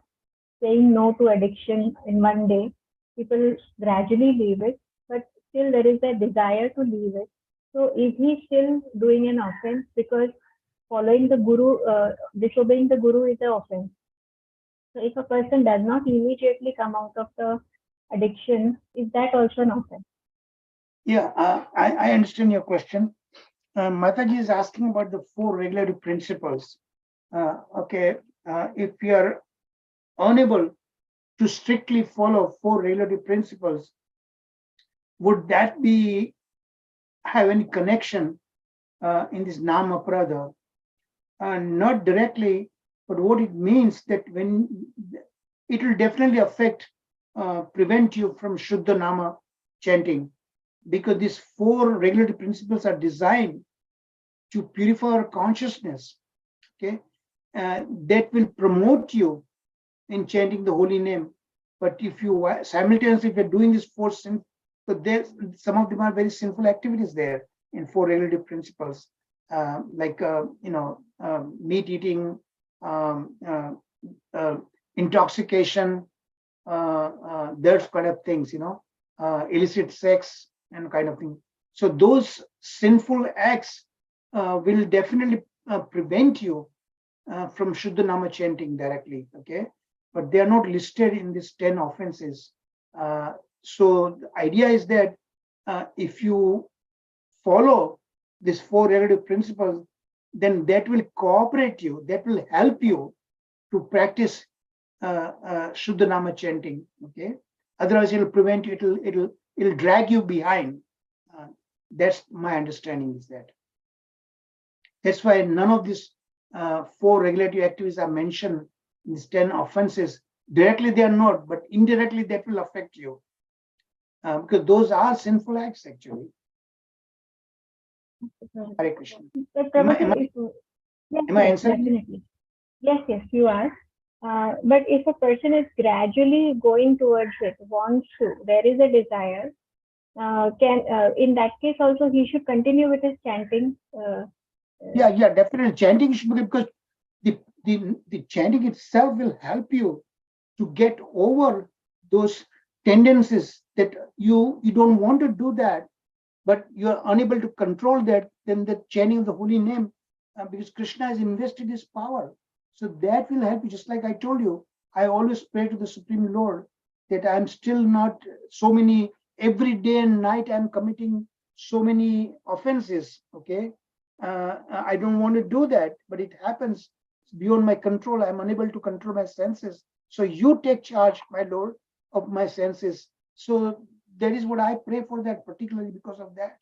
saying no to addiction in one day. People gradually leave it, but still there is a desire to leave it. So is he still doing an offense? Because following the guru, disobeying the guru is an offense. So if a person does not immediately come out of the addiction, is that also an offense? Yeah, I understand your question. Mataji is asking about the 4 regulative principles. Okay, if you are unable to strictly follow 4 regulative principles, would that have any connection in this Nama Prada? Not directly, but what it means that when it will definitely affect, prevent you from Shuddha Nama chanting, because these 4 regulative principles are designed to purify our consciousness. Okay, that will promote you in chanting the holy name. But if you simultaneously, if you're doing this 4 sin, so there some of them are very sinful activities there in 4 regulative principles, like meat eating, intoxication, those kind of things, illicit sex and kind of thing. So those sinful acts will definitely prevent you from Shuddha Nama chanting directly, okay? But they are not listed in these 10 offenses. So the idea is that if you follow these 4 regulative principles, then that will cooperate you, that will help you to practice Shuddha Nama chanting, okay? Otherwise, it'll prevent you, it'll drag you behind. That's my understanding is that. That's why none of these 4 regulatory activities are mentioned in these 10 offenses. Directly they are not, but indirectly that will affect you. Because those are sinful acts actually. Hare Krishna. Am I answering? Definitely. Yes, you are. But if a person is gradually going towards it, wants to, there is a desire, in that case also he should continue with his chanting. Yeah, definitely. Chanting should be, because the chanting itself will help you to get over those tendencies that you don't want to do that, but you are unable to control that. Then the chanting of the holy name, because Krishna has invested his power, so that will help you. Just like I told you, I always pray to the Supreme Lord that I'm still not so many, every day and night I'm committing so many offenses, okay? I don't want to do that, but it happens. It's beyond my control. I'm unable to control my senses. So you take charge, my Lord, of my senses. So that is what I pray for, that particularly because of that.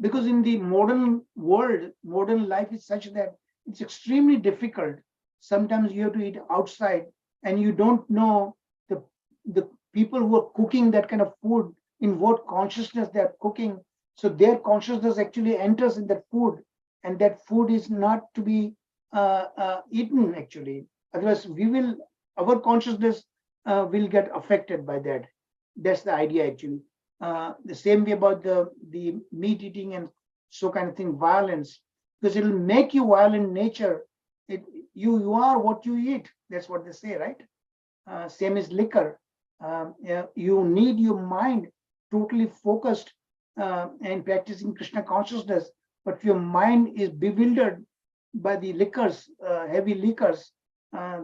Because in the modern world, modern life is such that it's extremely difficult. Sometimes you have to eat outside and you don't know the people who are cooking that kind of food, in what consciousness they are cooking. So their consciousness actually enters in that food, and that food is not to be eaten actually. Otherwise, we will our consciousness will get affected by that. That's the idea actually. The same way about the meat eating and so kind of thing, violence, because it'll make you violent nature. You are what you eat. That's what they say, right? Same as liquor. You need your mind totally focused and practicing Krishna consciousness, but if your mind is bewildered by the liquors, heavy liquors,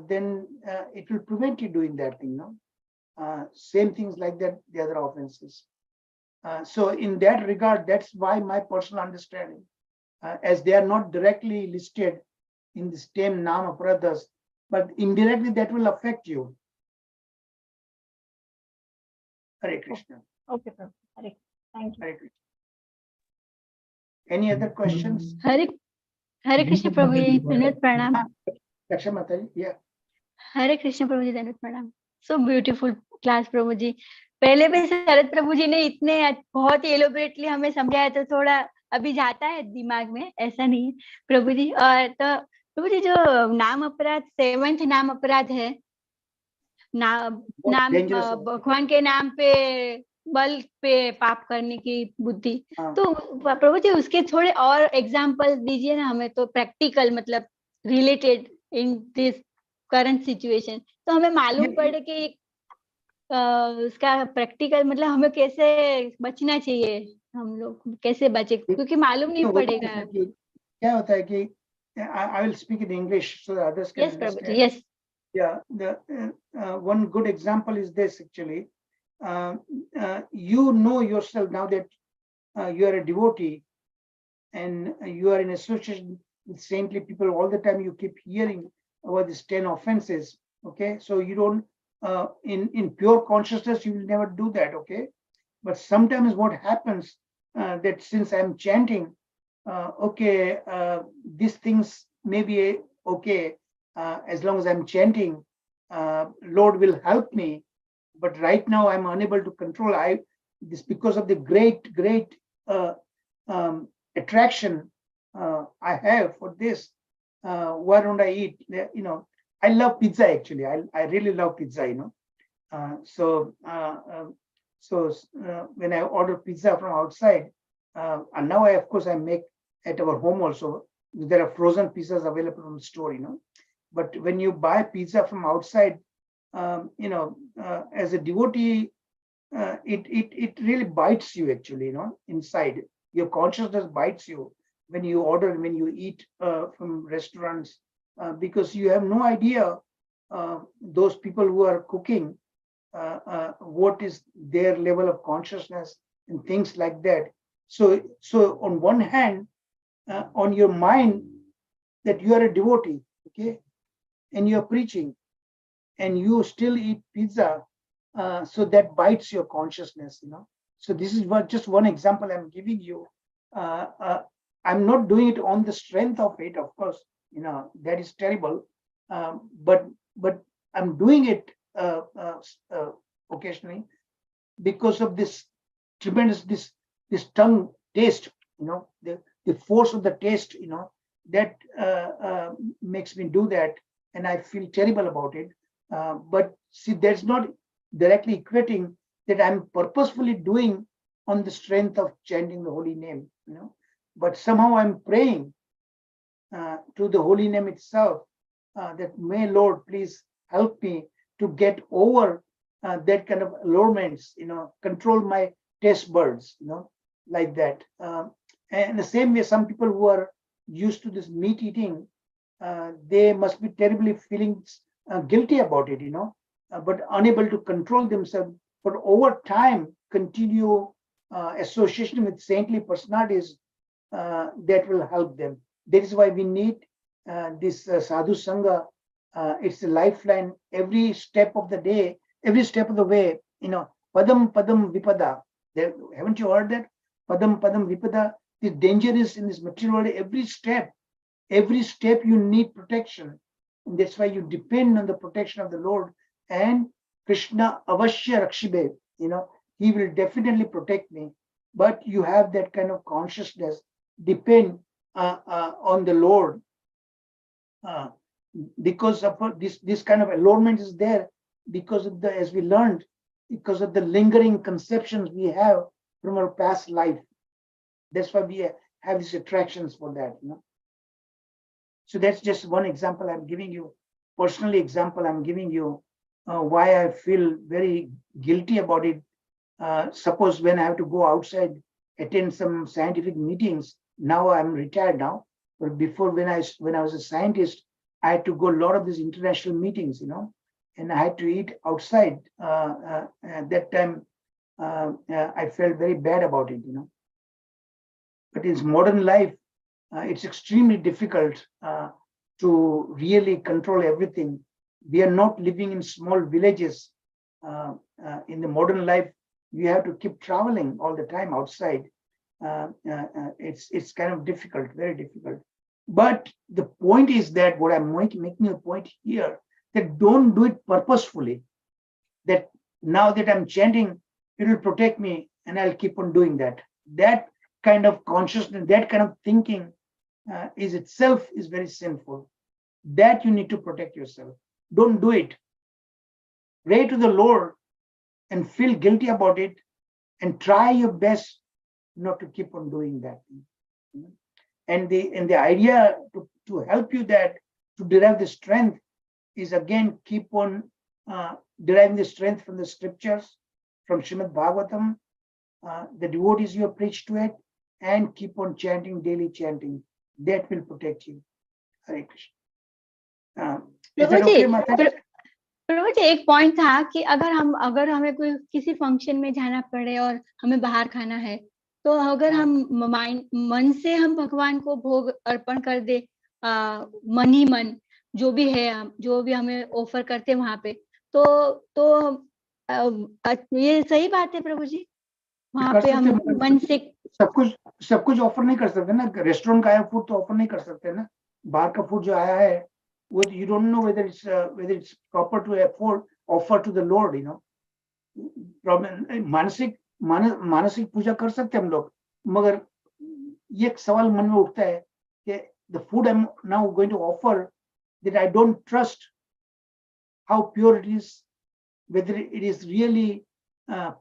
then it will prevent you doing that thing. No, same things like that. The other offenses. So in that regard, that's why my personal understanding, as they are not directly listed in the same Nama Pradas, but indirectly that will affect you. Hare Krishna. Okay, Prabhu. Hare. Thank you. Hare Krishna. Any other questions? Hare Hare Krishna प्रभु जी धन्यवाद प्रणाम Daksha Mataji, yeah. हरे कृष्ण प्रभु जी धन्यवाद प्रणाम so beautiful class प्रभु जी पहले भी शरद प्रभु जी ने इतने बहुत ही एलोबरेटली हमें समझाया तो थोड़ा अभी जाता है दिमाग में ऐसा नहीं है प्रभु जी और तो प्रभु जी जो नाम अपराध 7th नाम अपराध है नाम dangerous है। भगवान के नाम पे बल पे पाप करने की बुद्धि हाँ। तो प्रभु जी उसके थोड़े और एग्जांपल दीजिए ना हमें तो प्रैक्टिकल मतलब related in this current situation तो हमें मालूम पड़े कि उसका प्रैक्टिकल मतलब हमें कैसे बचना चाहिए हम लोग कैसे बचे क्योंकि मालूम नहीं पड़ेगा क्या होता है कि I will speak in English so that others can yes understand. Prabhu ji yes Yeah, one good example is this actually. You know yourself now that you are a devotee and you are in association with saintly people all the time. You keep hearing about these 10 offenses. Okay, so you don't in pure consciousness you will never do that. Okay, but sometimes what happens that since I'm chanting, these things may be okay. As long as I'm chanting, Lord will help me. But right now I'm unable to control. This because of the great attraction I have for this. Why don't I eat? You know, I love pizza actually. I really love pizza. You know, so when I order pizza from outside, and now of course I make at our home also. There are frozen pizzas available from the store. You know. But when you buy pizza from outside, as a devotee, it really bites you actually, you know, inside. Your consciousness bites you when you order, when you eat from restaurants, because you have no idea those people who are cooking, what is their level of consciousness and things like that. So on one hand, on your mind that you are a devotee, okay, and you're preaching and you still eat pizza, so that bites your consciousness, you know. So this is just one example I'm giving you. I'm not doing it on the strength of it, of course, you know, that is terrible. But I'm doing it occasionally because of this tremendous, this tongue taste, you know, the force of the taste, you know, that makes me do that. And I feel terrible about it. But see, that's not directly equating that I'm purposefully doing on the strength of chanting the holy name, you know. But somehow I'm praying to the holy name itself, that may Lord please help me to get over that kind of allurements, you know, control my taste buds, you know, like that. And the same way, some people who are used to this meat eating, they must be terribly feeling guilty about it, you know, but unable to control themselves. But over time, continue association with saintly personalities that will help them. That is why we need this sadhu sangha. It's a lifeline. Every step of the day, every step of the way, you know, padam padam vipada. Haven't you heard that? Padam padam vipada. The danger is in this material world. Every step you need protection. And that's why you depend on the protection of the Lord. And Krishna avashya rakshibe, you know, he will definitely protect me. But you have that kind of consciousness, depend on the Lord. because of this kind of allurement is there, because of the, as we learned, because of the lingering conceptions we have from our past life. That's why we have these attractions for that, you know. So that's just one example I'm giving you. Personally, example I'm giving you why I feel very guilty about it. Suppose when I have to go outside, attend some scientific meetings. Now I'm retired now, but before when I was a scientist, I had to go a lot of these international meetings, you know, and I had to eat outside. At that time, I felt very bad about it, you know. But in modern life, it's extremely difficult to really control everything. We are not living in small villages. In the modern life, we have to keep traveling all the time outside. It's kind of difficult, very difficult. But the point is that what I'm making a point here, that don't do it purposefully. That now that I'm chanting, it will protect me and I'll keep on doing that. That kind of consciousness, that kind of thinking is itself is very sinful. That you need to protect yourself. Don't do it. Pray to the Lord and feel guilty about it and try your best not to keep on doing that. And the idea to help you that to derive the strength is again keep on deriving the strength from the scriptures, from Srimad Bhagavatam, the devotees you have preached to it, and keep on chanting, daily chanting. That will protect you. Hare Krishna. Is that okay, Mataji? प्रभु जी एक point था कि अगर हमें कोई किसी function में जाना पड़े और हमें बाहर खाना है, तो अगर हम मन से हम भगवान को भोग अर्पण कर दे, मन ही मन जो भी है, जो भी हमें ऑफर करते वहां पे, तो ये सही बात है प्रभु जी. वहां पे हम मन से सब कुछ ऑफर नहीं कर सकते ना. रेस्टोरेंट का आया फूड तो ऑफर नहीं कर सकते ना. बाहर का फूड जो आया है, you don't know whether it's proper to offer to the Lord, you know. मानसिक पूजा कर सकते हम लोग, मगर ये एक सवाल मन में उठता है कि the food I'm now going to offer, that I don't trust how pure it is, whether it is really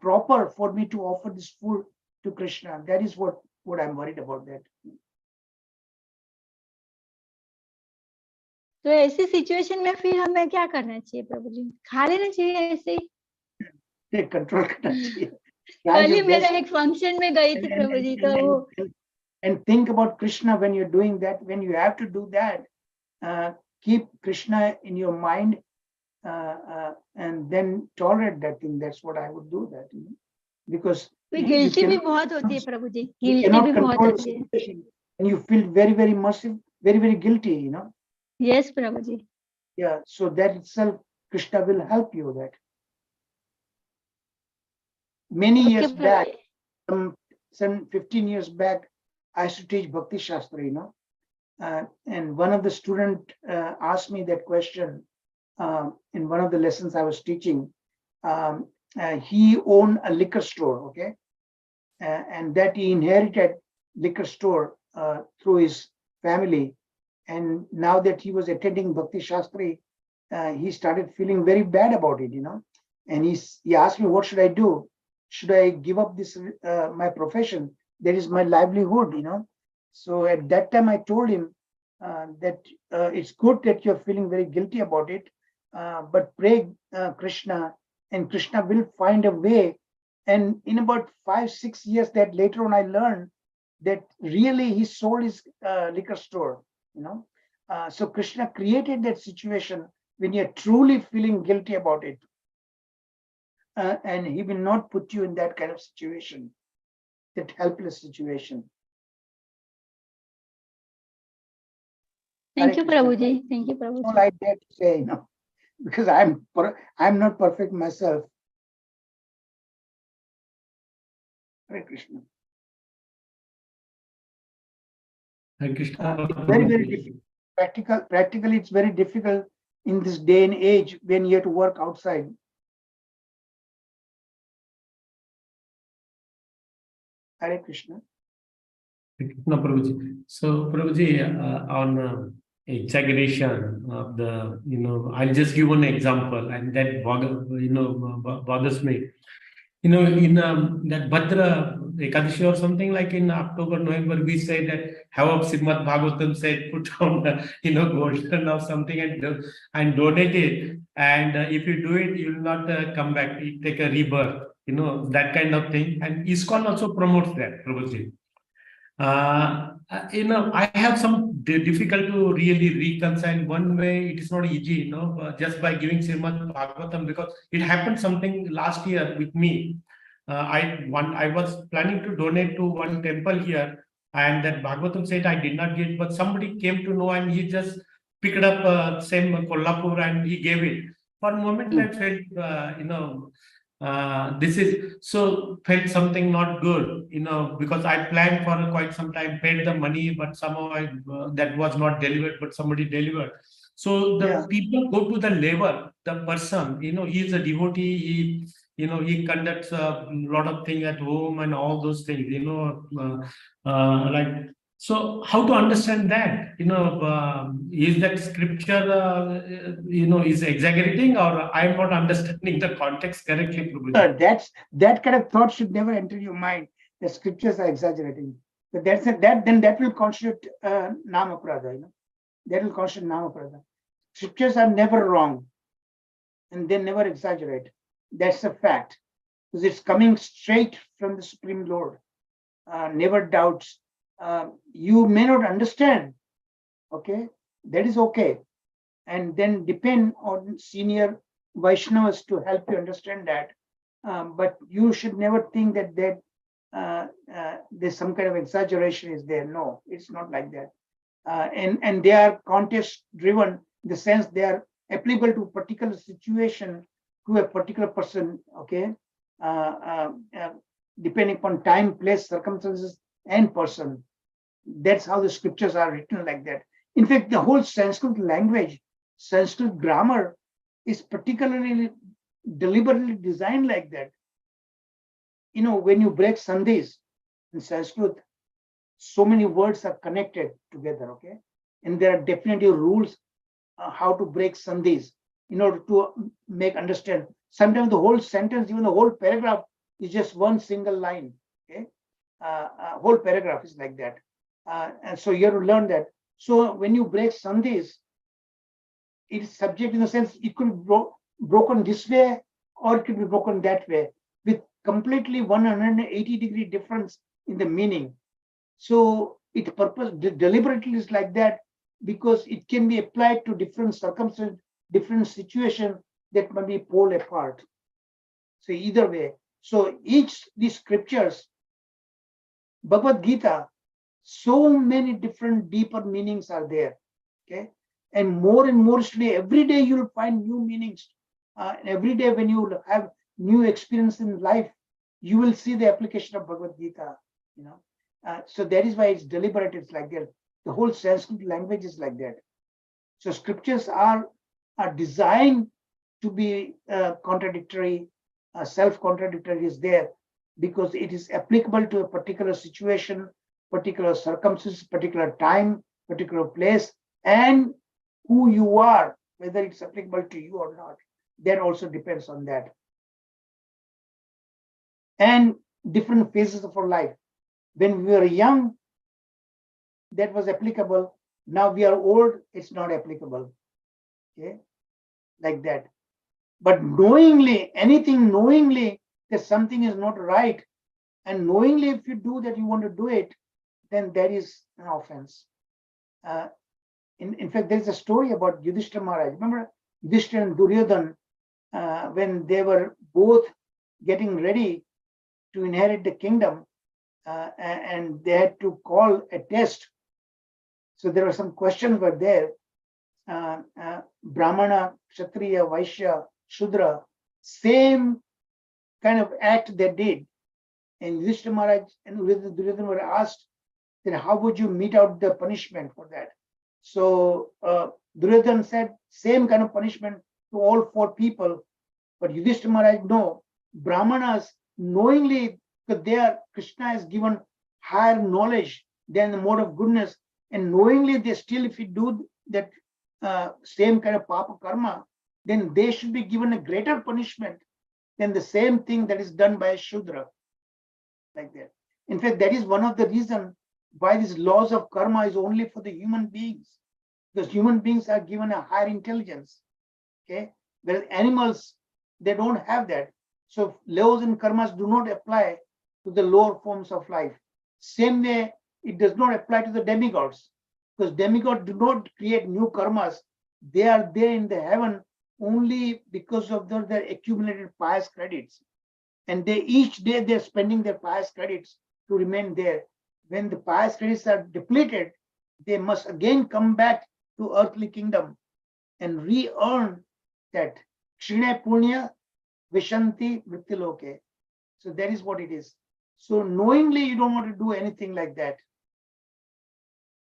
proper for me to offer this food to Krishna. That is what I'm worried about that. तो ऐसी situation में फिर हमें क्या करना चाहिए प्रभु जी? खा लेना चाहिए ऐसे ही, कंट्रोल करना चाहिए. कल ही मेरा एक फंक्शन में गई थी प्रभु जी, तो वो and think about Krishna when you're doing that. When you have to do that, keep Krishna in your mind and then tolerate that thing. That's what I would do that, you know? Because guilty भी बहुत होती है प्रभु जी, guilty भी बहुत होती है, and you feel very, very massive, very, very guilty, you know. Yes, Prabhuji. Yeah, so that itself, Krishna will help you with that. Many years back, some 15 years back, I used to teach Bhakti Shastra, you know. And one of the students asked me that question in one of the lessons I was teaching. He owned a liquor store, okay? And that he inherited liquor store through his family. And now that he was attending Bhakti Shastri, he started feeling very bad about it, you know. And he asked me, what should I do? Should I give up this my profession? That is my livelihood, you know. So at that time I told him that it's good that you're feeling very guilty about it, but pray Krishna, and Krishna will find a way. And in about 5-6 years that later on I learned that really he sold his liquor store, you know. So Krishna created that situation when you're truly feeling guilty about it. And he will not put you in that kind of situation, that helpless situation. Thank you, Prabhuji. Thank you, Prabhuji. All I dare to say, you know, because I'm not perfect myself. Hare Krishna. Hare Krishna. Very, very difficult. Practically, it's very difficult in this day and age when you have to work outside. Hare Krishna. Hare Krishna, Prabhuji. So, Prabhuji, on exaggeration of the, I'll just give one example, and that bothers me. In that Bhadra Ekadashi or something, like in October, November, we say that have up Srimad Bhagavatam said, put on golden or something and donate it. And if you do it, you will not come back. You take a rebirth, that kind of thing. And ISKCON also promotes that, Prabhuji. I have some difficult to really reconcile. One way, it is not easy, just by giving Srimad Bhagavatam, because it happened something last year with me. I was planning to donate to one temple here, and that Bhagavatam said I did not get, but somebody came to know, and he just picked up same Kolhapur and he gave it. For a moment, I felt, this is so felt something not good, because I planned for quite some time, paid the money, but somehow that was not delivered, but somebody delivered. So the people go to the level, the person, he is a devotee, he conducts a lot of things at home and all those things, like, so how to understand that? Is that scripture, is exaggerating, or I'm not understanding the context correctly, Prabhuji? That kind of thought should never enter your mind. The scriptures are exaggerating. But that will constitute namaprada. That will constitute namaprada. Scriptures are never wrong, and they never exaggerate. That's a fact, because it's coming straight from the Supreme Lord. Never doubts. You may not understand, okay? That is okay. And then depend on senior Vaishnavas to help you understand that. But you should never think that there's some kind of exaggeration is there. No, it's not like that. And they are context driven, in the sense they are applicable to a particular situation, to a particular person, okay? Depending upon time, place, circumstances, and person. That's how the scriptures are written like that. In fact, the whole Sanskrit language, Sanskrit grammar is particularly deliberately designed like that. When you break sandhis in Sanskrit, so many words are connected together, okay? And there are definitely rules how to break sandhis in order to make understand. Sometimes the whole sentence, even the whole paragraph, is just one single line, okay? Whole paragraph is like that. And so you have to learn that. So when you break sandhis, it is subject in the sense it could be broken this way, or it could be broken that way, with completely 180-degree difference in the meaning. So it deliberately is like that, because it can be applied to different circumstances, different situations that might be pole apart. So either way. So these scriptures, Bhagavad Gita, so many different deeper meanings are there, okay? And mostly every day you'll find new meanings. And every day when you have new experience in life, you will see the application of Bhagavad Gita, so that is why it's deliberate, it's like that. The whole Sanskrit language is like that. So scriptures are designed to be contradictory, self-contradictory is there, because it is applicable to a particular situation, particular circumstances, particular time, particular place, and who you are, whether it's applicable to you or not. That also depends on that. And different phases of our life. When we were young, that was applicable. Now we are old, it's not applicable. Okay, like that. But knowingly, anything knowingly that something is not right, and knowingly if you do that, you want to do it, then that is an offense. In fact, there's a story about Yudhishthira Maharaj. Remember Yudhishthira and Duryodhana, when they were both getting ready to inherit the kingdom, and they had to call a test. So there were some questions were there. Brahmana, Kshatriya, Vaishya, Shudra, same kind of act they did. And Yudhishthira Maharaj and Duryodhana were asked, then how would you mete out the punishment for that? So Duryodhana said, same kind of punishment to all 4 people. But Yudhishthira Maharaj, no, Brahmanas knowingly, because Krishna has given higher knowledge than the mode of goodness, and knowingly they still, if you do that same kind of papa karma, then they should be given a greater punishment than the same thing that is done by a Shudra. Like that. In fact, that is one of the reasons why these laws of karma is only for the human beings, because human beings are given a higher intelligence. Okay, whereas animals, they don't have that. So laws and karmas do not apply to the lower forms of life. Same way, it does not apply to the demigods, because demigods do not create new karmas. They are there in the heaven only because of their accumulated pious credits. And they each day they're spending their pious credits to remain there. When the pious credits are depleted, they must again come back to earthly kingdom and re-earn that Kshine Punya Vishanti Vrittiloke. So that is what it is. So knowingly, you don't want to do anything like that.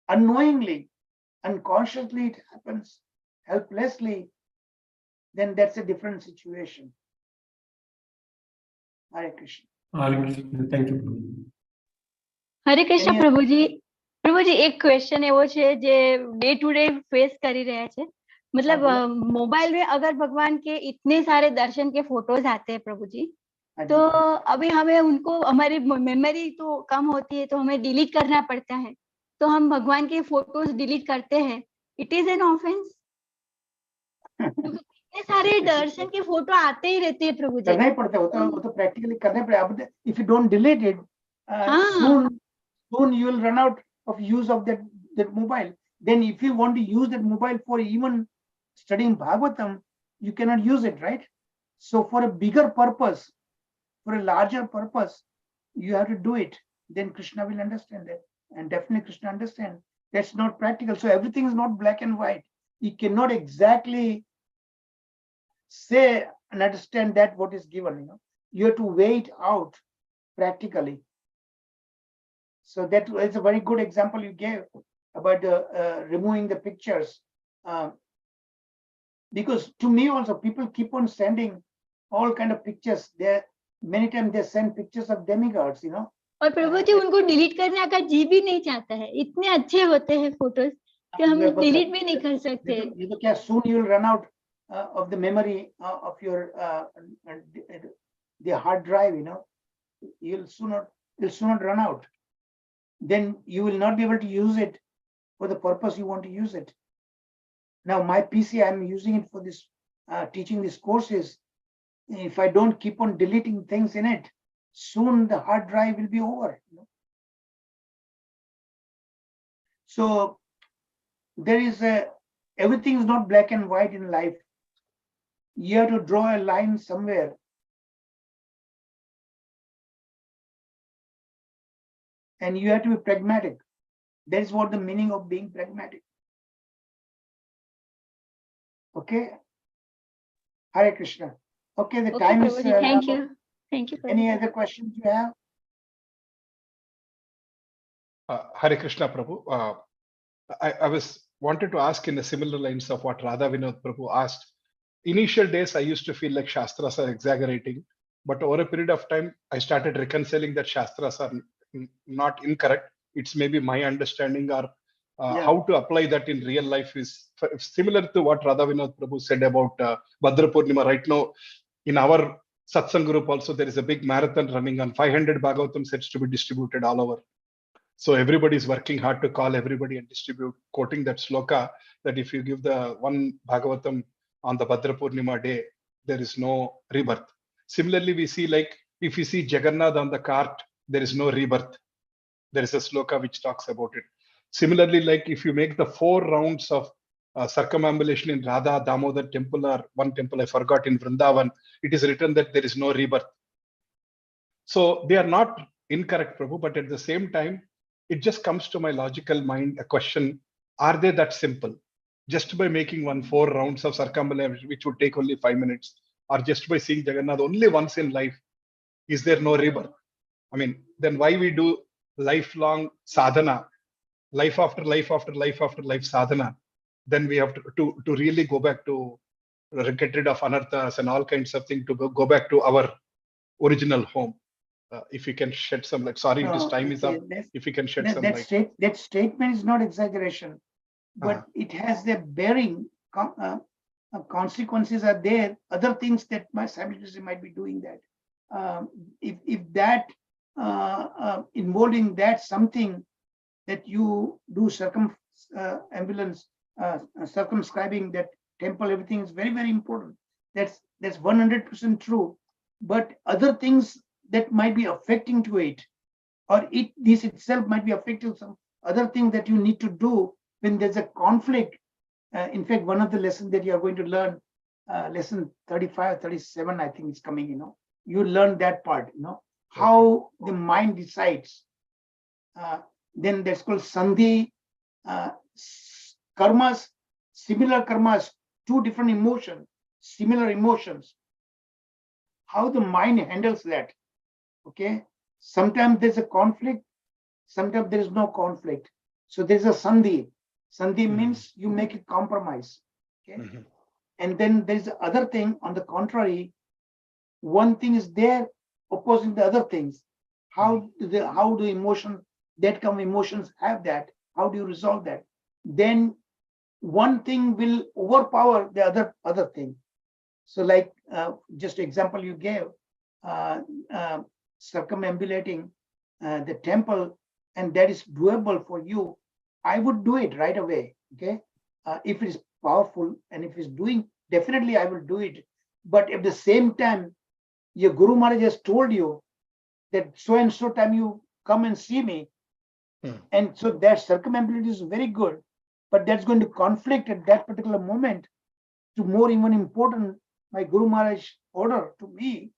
Unknowingly, unconsciously, it happens helplessly, then that's a different situation. Hare Krishna. Thank you. Hare Krishna Any- પ્રભુજી એક question એવો છે જે day to day face કરી રહ્યા છે मतलब हाँ, मोबाइल में अगर भगवान के इतने सारे दर्शन के फोटोज आते हैं प्रभु जी हाँ तो जी। अभी हमें उनको हमारी मेमोरी तो कम होती है तो हमें डिलीट करना पड़ता है तो हम भगवान के फोटोज डिलीट करते हैं इट इज एन ऑफेंस इतने सारे दर्शन के फोटो आते ही रहते हैं प्रभु जी करना ही पड़ता है वो तो प्रैक्टिकली करना ही पड़ेगा अब if you don't delete it हाँ soon you will run out of use of that mobile. Then if you want to use that mobile for even studying Bhagavatam, you cannot use it, right? So for a bigger purpose, for a larger purpose, you have to do it. Then Krishna will understand that, and definitely Krishna understand that's not practical. So everything is not black and white. You cannot exactly say and understand that what is given. You have to weigh it out practically. So that is a very good example you gave about removing the pictures. Because to me also, people keep on sending all kind of pictures. Many times they send pictures of demigods, और प्रभु जी उनको delete करने का जी भी नहीं चाहता है इतने अच्छे होते हैं फोटोज कि हम डिलीट भी नहीं कर सकते ये तो क्या soon you will run out of the memory of your the hard drive, you'll sooner run out. Then you will not be able to use it for the purpose you want to use it. Now my PC, I'm using it for this teaching these courses. If I don't keep on deleting things in it, soon the hard drive will be over. So there is everything is not black and white in life. You have to draw a line somewhere. And you have to be pragmatic. That is what the meaning of being pragmatic. Okay. Hare Krishna. Okay, the time is. Thank you. Any other questions you have? Hare Krishna Prabhu. I was wanted to ask in the similar lines of what Radha Vinod Prabhu asked. Initial days, I used to feel like Shastras are exaggerating, but over a period of time, I started reconciling that Shastras are not incorrect. It's maybe my understanding or how to apply that in real life is similar to what Radha Vinod Prabhu said about Bhadra Purnima. Right now, in our satsang group also, there is a big marathon running on 500 Bhagavatam sets to be distributed all over. So everybody is working hard to call everybody and distribute, quoting that sloka that if you give the one Bhagavatam on the Bhadra Purnima day, there is no rebirth. Similarly, we see like if you see Jagannath on the cart, there is no rebirth. There is a sloka which talks about it. Similarly, like if you make the 4 rounds of circumambulation in Radha Damodar temple or one temple I forgot in Vrindavan, it is written that there is no rebirth. So they are not incorrect, Prabhu, but at the same time, it just comes to my logical mind a question: are they that simple? Just by making 4 rounds of circumambulation, which would take only 5 minutes, or just by seeing Jagannath only once in life, is there no rebirth? I mean, then why we do lifelong sadhana, life after life after life after life sadhana? Then we have to really go back to get rid of anarthas and all kinds of things to go back to our original home. If you can shed some light. Sorry, this time is up. If you can shed some light. That statement is not exaggeration. but it has a bearing. Consequences are there. Other things that simultaneously might be doing that. If that involving that something that you do ambulance, circumscribing that temple, everything is very, very important. That's 100% true. But other things that might be affecting to it, or this itself might be affecting some other thing that you need to do when there's a conflict. In fact, one of the lessons that you are going to learn, lesson 35, 37, I think is coming, you learn that part, how the mind decides. Then that's called sandhi, karmas, similar karmas, two different emotions, similar emotions. How the mind handles that, okay? Sometimes there's a conflict, sometimes there is no conflict. So there's a sandhi. Sandhi means you make a compromise, okay? And then there's the other thing, on the contrary, one thing is there opposing the other things. How do emotions, that kind of emotions have that? How do you resolve that? Then one thing will overpower the other thing. So like just example you gave, circumambulating the temple, and that is doable for you, I would do it right away, okay? If it is powerful and if it's doing, definitely I will do it. But at the same time, your Guru Maharaj has told you that so and so time you come and see me. And so that circumambulation is very good, but that's going to conflict at that particular moment to more even important, my Guru Maharaj order to me,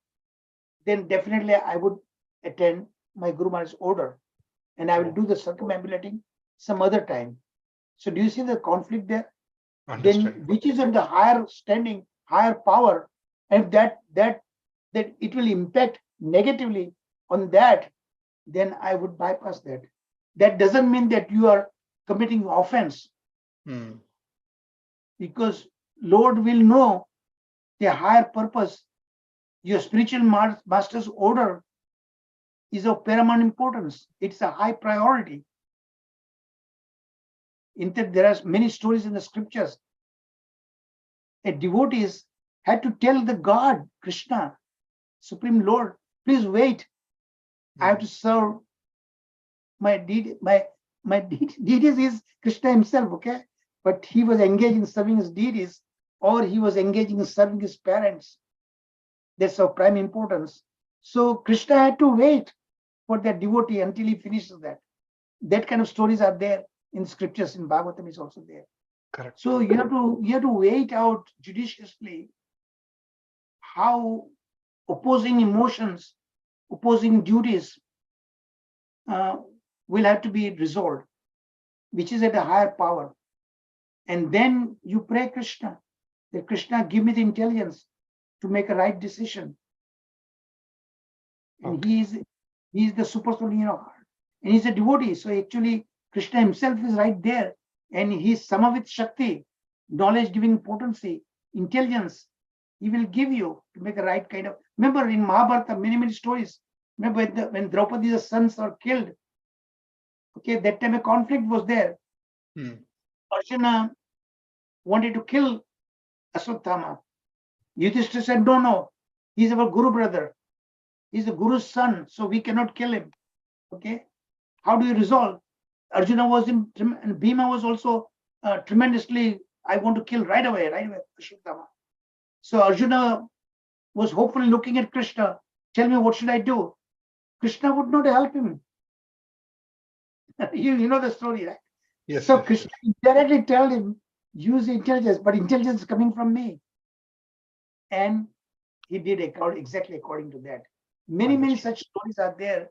then definitely I would attend my Guru Maharaj's order and I will do the circumambulating some other time. So do you see the conflict there? Then which is on the higher standing, higher power, and that it will impact negatively on that, then I would bypass that. That doesn't mean that you are committing offense, because Lord will know the higher purpose. Your spiritual master's order is of paramount importance. It's a high priority. In fact, there are many stories in the scriptures. A devotee had to tell the God, Krishna, Supreme Lord, please wait. I have to serve my deity. My deities is Krishna himself, okay? But he was engaged in serving his deities, or he was engaging in serving his parents. That's of prime importance. So Krishna had to wait for that devotee until he finishes that. That kind of stories are there in scriptures. In Bhagavatam is also there. Correct. So you have to wait out judiciously how opposing emotions, opposing duties will have to be resolved, which is at a higher power. And then you pray Krishna, that Krishna give me the intelligence to make a right decision. And he is the super soul in your heart. And he's a devotee. So actually Krishna himself is right there. And he's Samavit Shakti, knowledge giving potency, intelligence. He will give you to make a right kind of. Remember in Mahabharata, many stories. Remember when Draupadi's sons are killed. Okay, that time a conflict was there. Arjuna wanted to kill Ashwatthama. Yudhishthira said, no, he's our Guru brother. He's the Guru's son, so we cannot kill him. Okay, how do you resolve? Arjuna was in, and Bhima was also tremendously, I want to kill right away, Ashwatthama. So Arjuna was hopefully looking at Krishna, tell me what should I do? Krishna would not help him. you know the story, right? Yes. So yes, Krishna directly told him, use intelligence, but intelligence is coming from me. And he did exactly according to that. Many such stories are there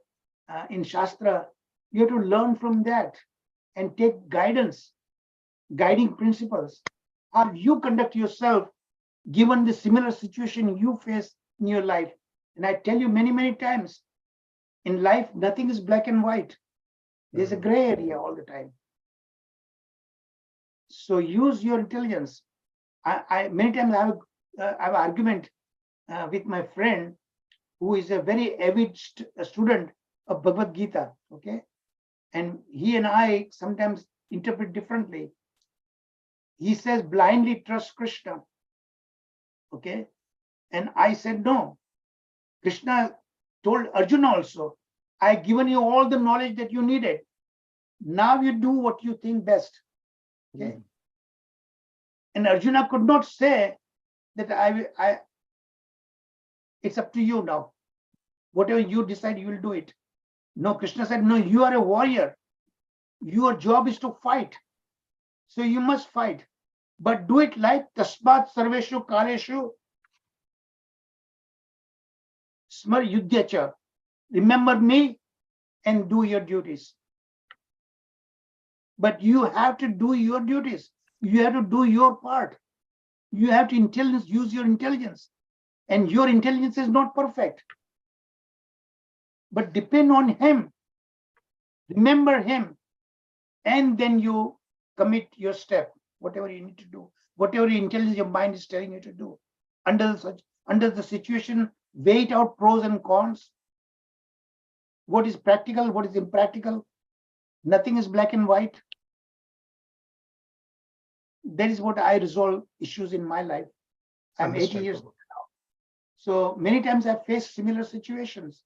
in Shastra. You have to learn from that and take guidance, guiding principles. How you conduct yourself given the similar situation you face in your life. And I tell you many times, in life, nothing is black and white. There's a gray area all the time. So use your intelligence. I many times I have an argument with my friend who is a very avid student of Bhagavad Gita, okay? And he and I sometimes interpret differently. He says blindly trust Krishna. Okay. And I said, no. Krishna told Arjuna also, I've given you all the knowledge that you needed. Now you do what you think best. Okay. And Arjuna could not say that it's up to you now. Whatever you decide, you will do it. No, Krishna said, no, you are a warrior. Your job is to fight. So you must fight. But do it like Tasmat Sarveshu Kaleshu Smar Yudhyacha. Remember me and do your duties. But you have to do your duties. You have to do your part. You have to use your intelligence. And your intelligence is not perfect. But depend on him. Remember him. And then you commit your step, whatever you need to do, whatever intelligence your mind is telling you to do. Under the situation, weigh it out pros and cons. What is practical, what is impractical. Nothing is black and white. That is what I resolve issues in my life. I'm 80 years old now. So many times I've faced similar situations.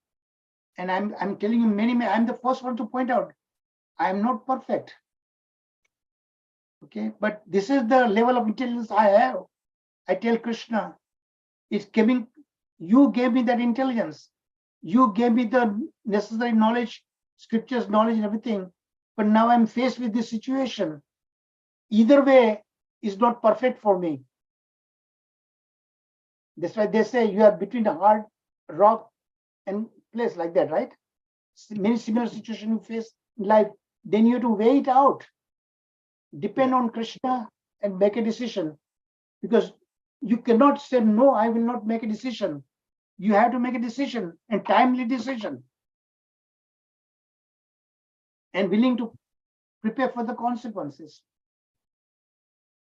And I'm telling you, I'm the first one to point out, I'm not perfect. Okay, but this is the level of intelligence I have. I tell Krishna, it's coming, you gave me that intelligence. You gave me the necessary knowledge, scriptures, knowledge, and everything. But now I'm faced with this situation. Either way is not perfect for me. That's why they say you are between a hard rock and place like that, right? Many similar situations you face in life. Then you have to weigh it out. Depend on Krishna and make a decision. Because you cannot say, no, I will not make a decision. You have to make a decision, and timely decision. And willing to prepare for the consequences.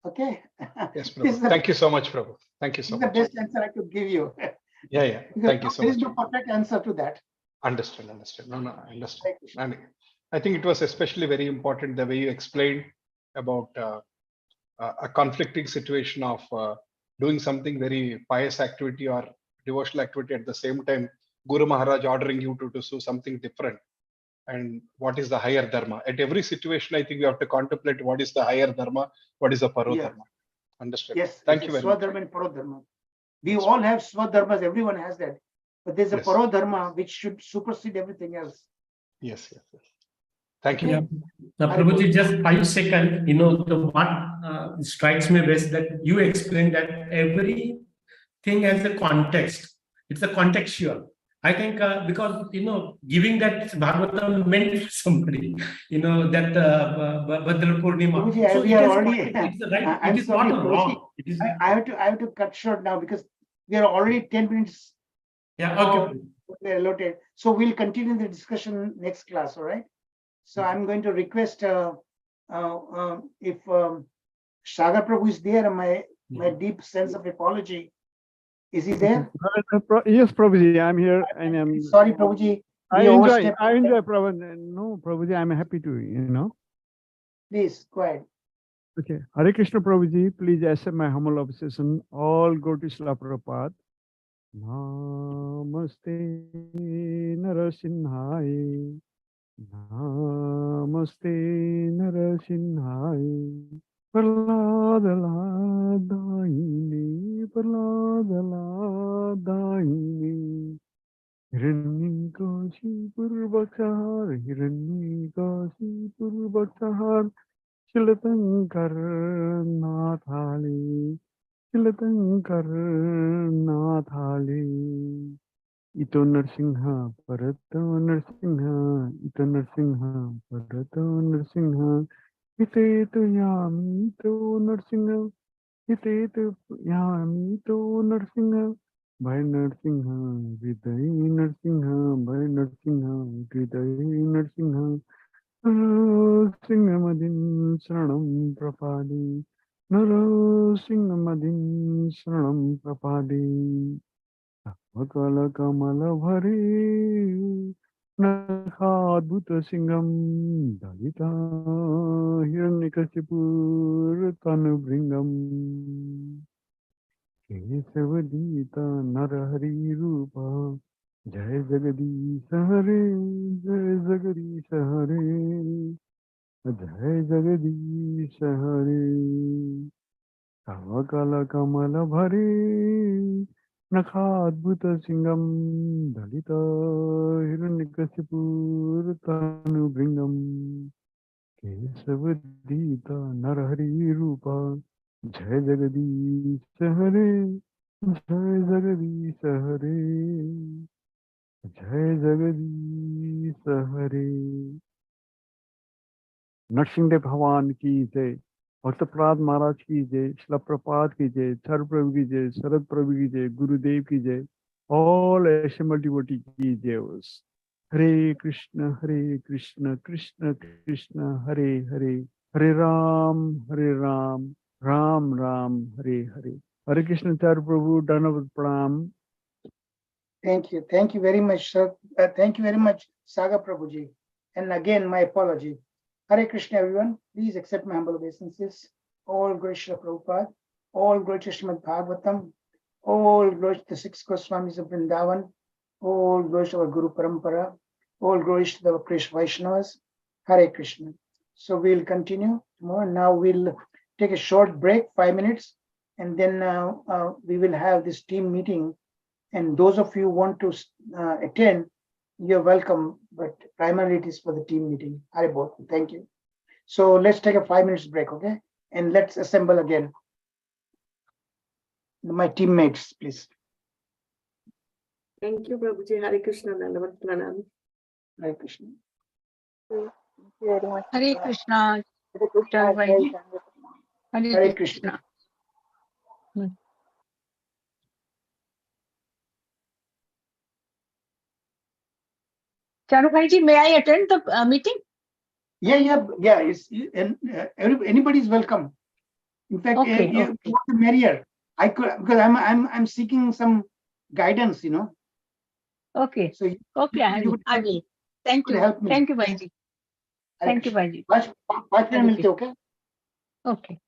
Okay. Yes, Prabhu. Thank you so much, Prabhu. Thank you so much. This is the best answer I could give you. Yeah. Thank you so there much. There is no perfect answer to that. Understood. No, I understand. And I think it was especially very important the way you explained about a conflicting situation of doing something very pious activity or devotional activity at the same time, Guru Maharaj ordering you to do something different. And what is the higher dharma? At every situation, I think we have to contemplate what is the higher dharma, what is the paro dharma. Understood. Yes. Thank you very much. Swadharma and parodharma. We all have swadharmas, everyone has that. But there's a parodharma which should supersede everything else. Yes. Thank you. Yeah. Now, Prabhuji, just 5 seconds, the what strikes me best that you explained that everything has a context. It's a contextual. I think because, giving that Bhagavatam meant for somebody, that Bhadra Purnima. Prabhuji, So we it are has already, context. It is right. I'm It is sorry, not a wrong. It is, I have to cut short now because we are already 10 minutes. Yeah, okay. Allotted. So we'll continue the discussion next class, all right? So I'm going to request if Sagar Prabhu is there, my deep sense of apology. Is he there? Yes, Prabhuji, I'm here. And I'm sorry, Prabhuji. I enjoy Prabhu. No, Prabhuji, I'm happy to, Please, go ahead. Okay. Hare Krishna, Prabhuji, please accept my humble obsession. All go to Srila Prabhupada. Namaste Narasimhai. Namaste Narasimhai. Parladala daini, parladala daini. Hiranikoshi Purvakar, Hiranikoshi Purvakar. Shilatankar Nathali, Shilatankar Nathali. Ito Narsingha, Parato Narsingha, Ito Narsingha, Parato Narsingha. Ite to Yami to Narsingha, Ite to Yami to Narsingha. By Narsingha, Viday Narsingha, by Narsingha, Viday Narsingha. Narasimhamadin Saranam Prapadi. Narasimhamadin Saranam Prapadi. Vakala Kamala Bhari. Nakha Nakadbhuta Singham Dalita Hiranyakasipur Tanubringam Kesavadita Narahari Rupa Jai Jagadish Hare Jai Jagadish Hare Jai Jagadish Hare Kavakala Kamala Bhare Nakadbhuta Singham Dalita Hiranyakasipur Tanubringam Kesavadita Narahari Rupa Jai Jagadish Hare Jai Jagadish Hare Jai Jagadish Hare Narasimha भगवान की जय, भक्त प्रहलाद महाराज की जय, शिला प्रपात की जय, थर प्रभु की जय, शरद प्रभु की जय, गुरुदेव की जय, ऑल assembled devotee की जय। हरे कृष्ण कृष्ण कृष्ण हरे हरे, हरे राम राम राम हरे हरे। हरे कृष्ण थर प्रभु, दंडवत प्रणाम। Thank you very much, sir. Thank you very much, Saga Prabhuji. And again, my apology. Hare Krishna, everyone. Please accept my humble obeisances. All glory to Srila Prabhupada. All glory to Srimad Bhagavatam. All glory to the 6 Goswamis of Vrindavan. All glory to our Guru Parampara. All glory to the Krishna Vaishnavas. Hare Krishna. So we'll continue tomorrow. Now we'll take a short break, 5 minutes, and then we will have this team meeting. And those of you who want to attend, you're welcome, but primarily it is for the team meeting. Haribol, thank you. So let's take a 5 minutes break, okay? And let's assemble again. My teammates, please. Thank you, Prabhuji. Hare Krishna, Dandavat Pranam. Hare Krishna. Thank you very much. Hare Krishna. Hare Jai Vaishnav. Hare Krishna. Charu Bhaiji, may I attend the meeting? Yeah. And anybody's welcome. In fact, Okay, the merrier. I could, because I'm seeking some guidance, Okay. So Okay, I will. Thank could you. help me. Thank you, Bhaiji. Hare Thank you, Krishna. Bhaiji. Paँच minute मिलते हो क्या? Okay.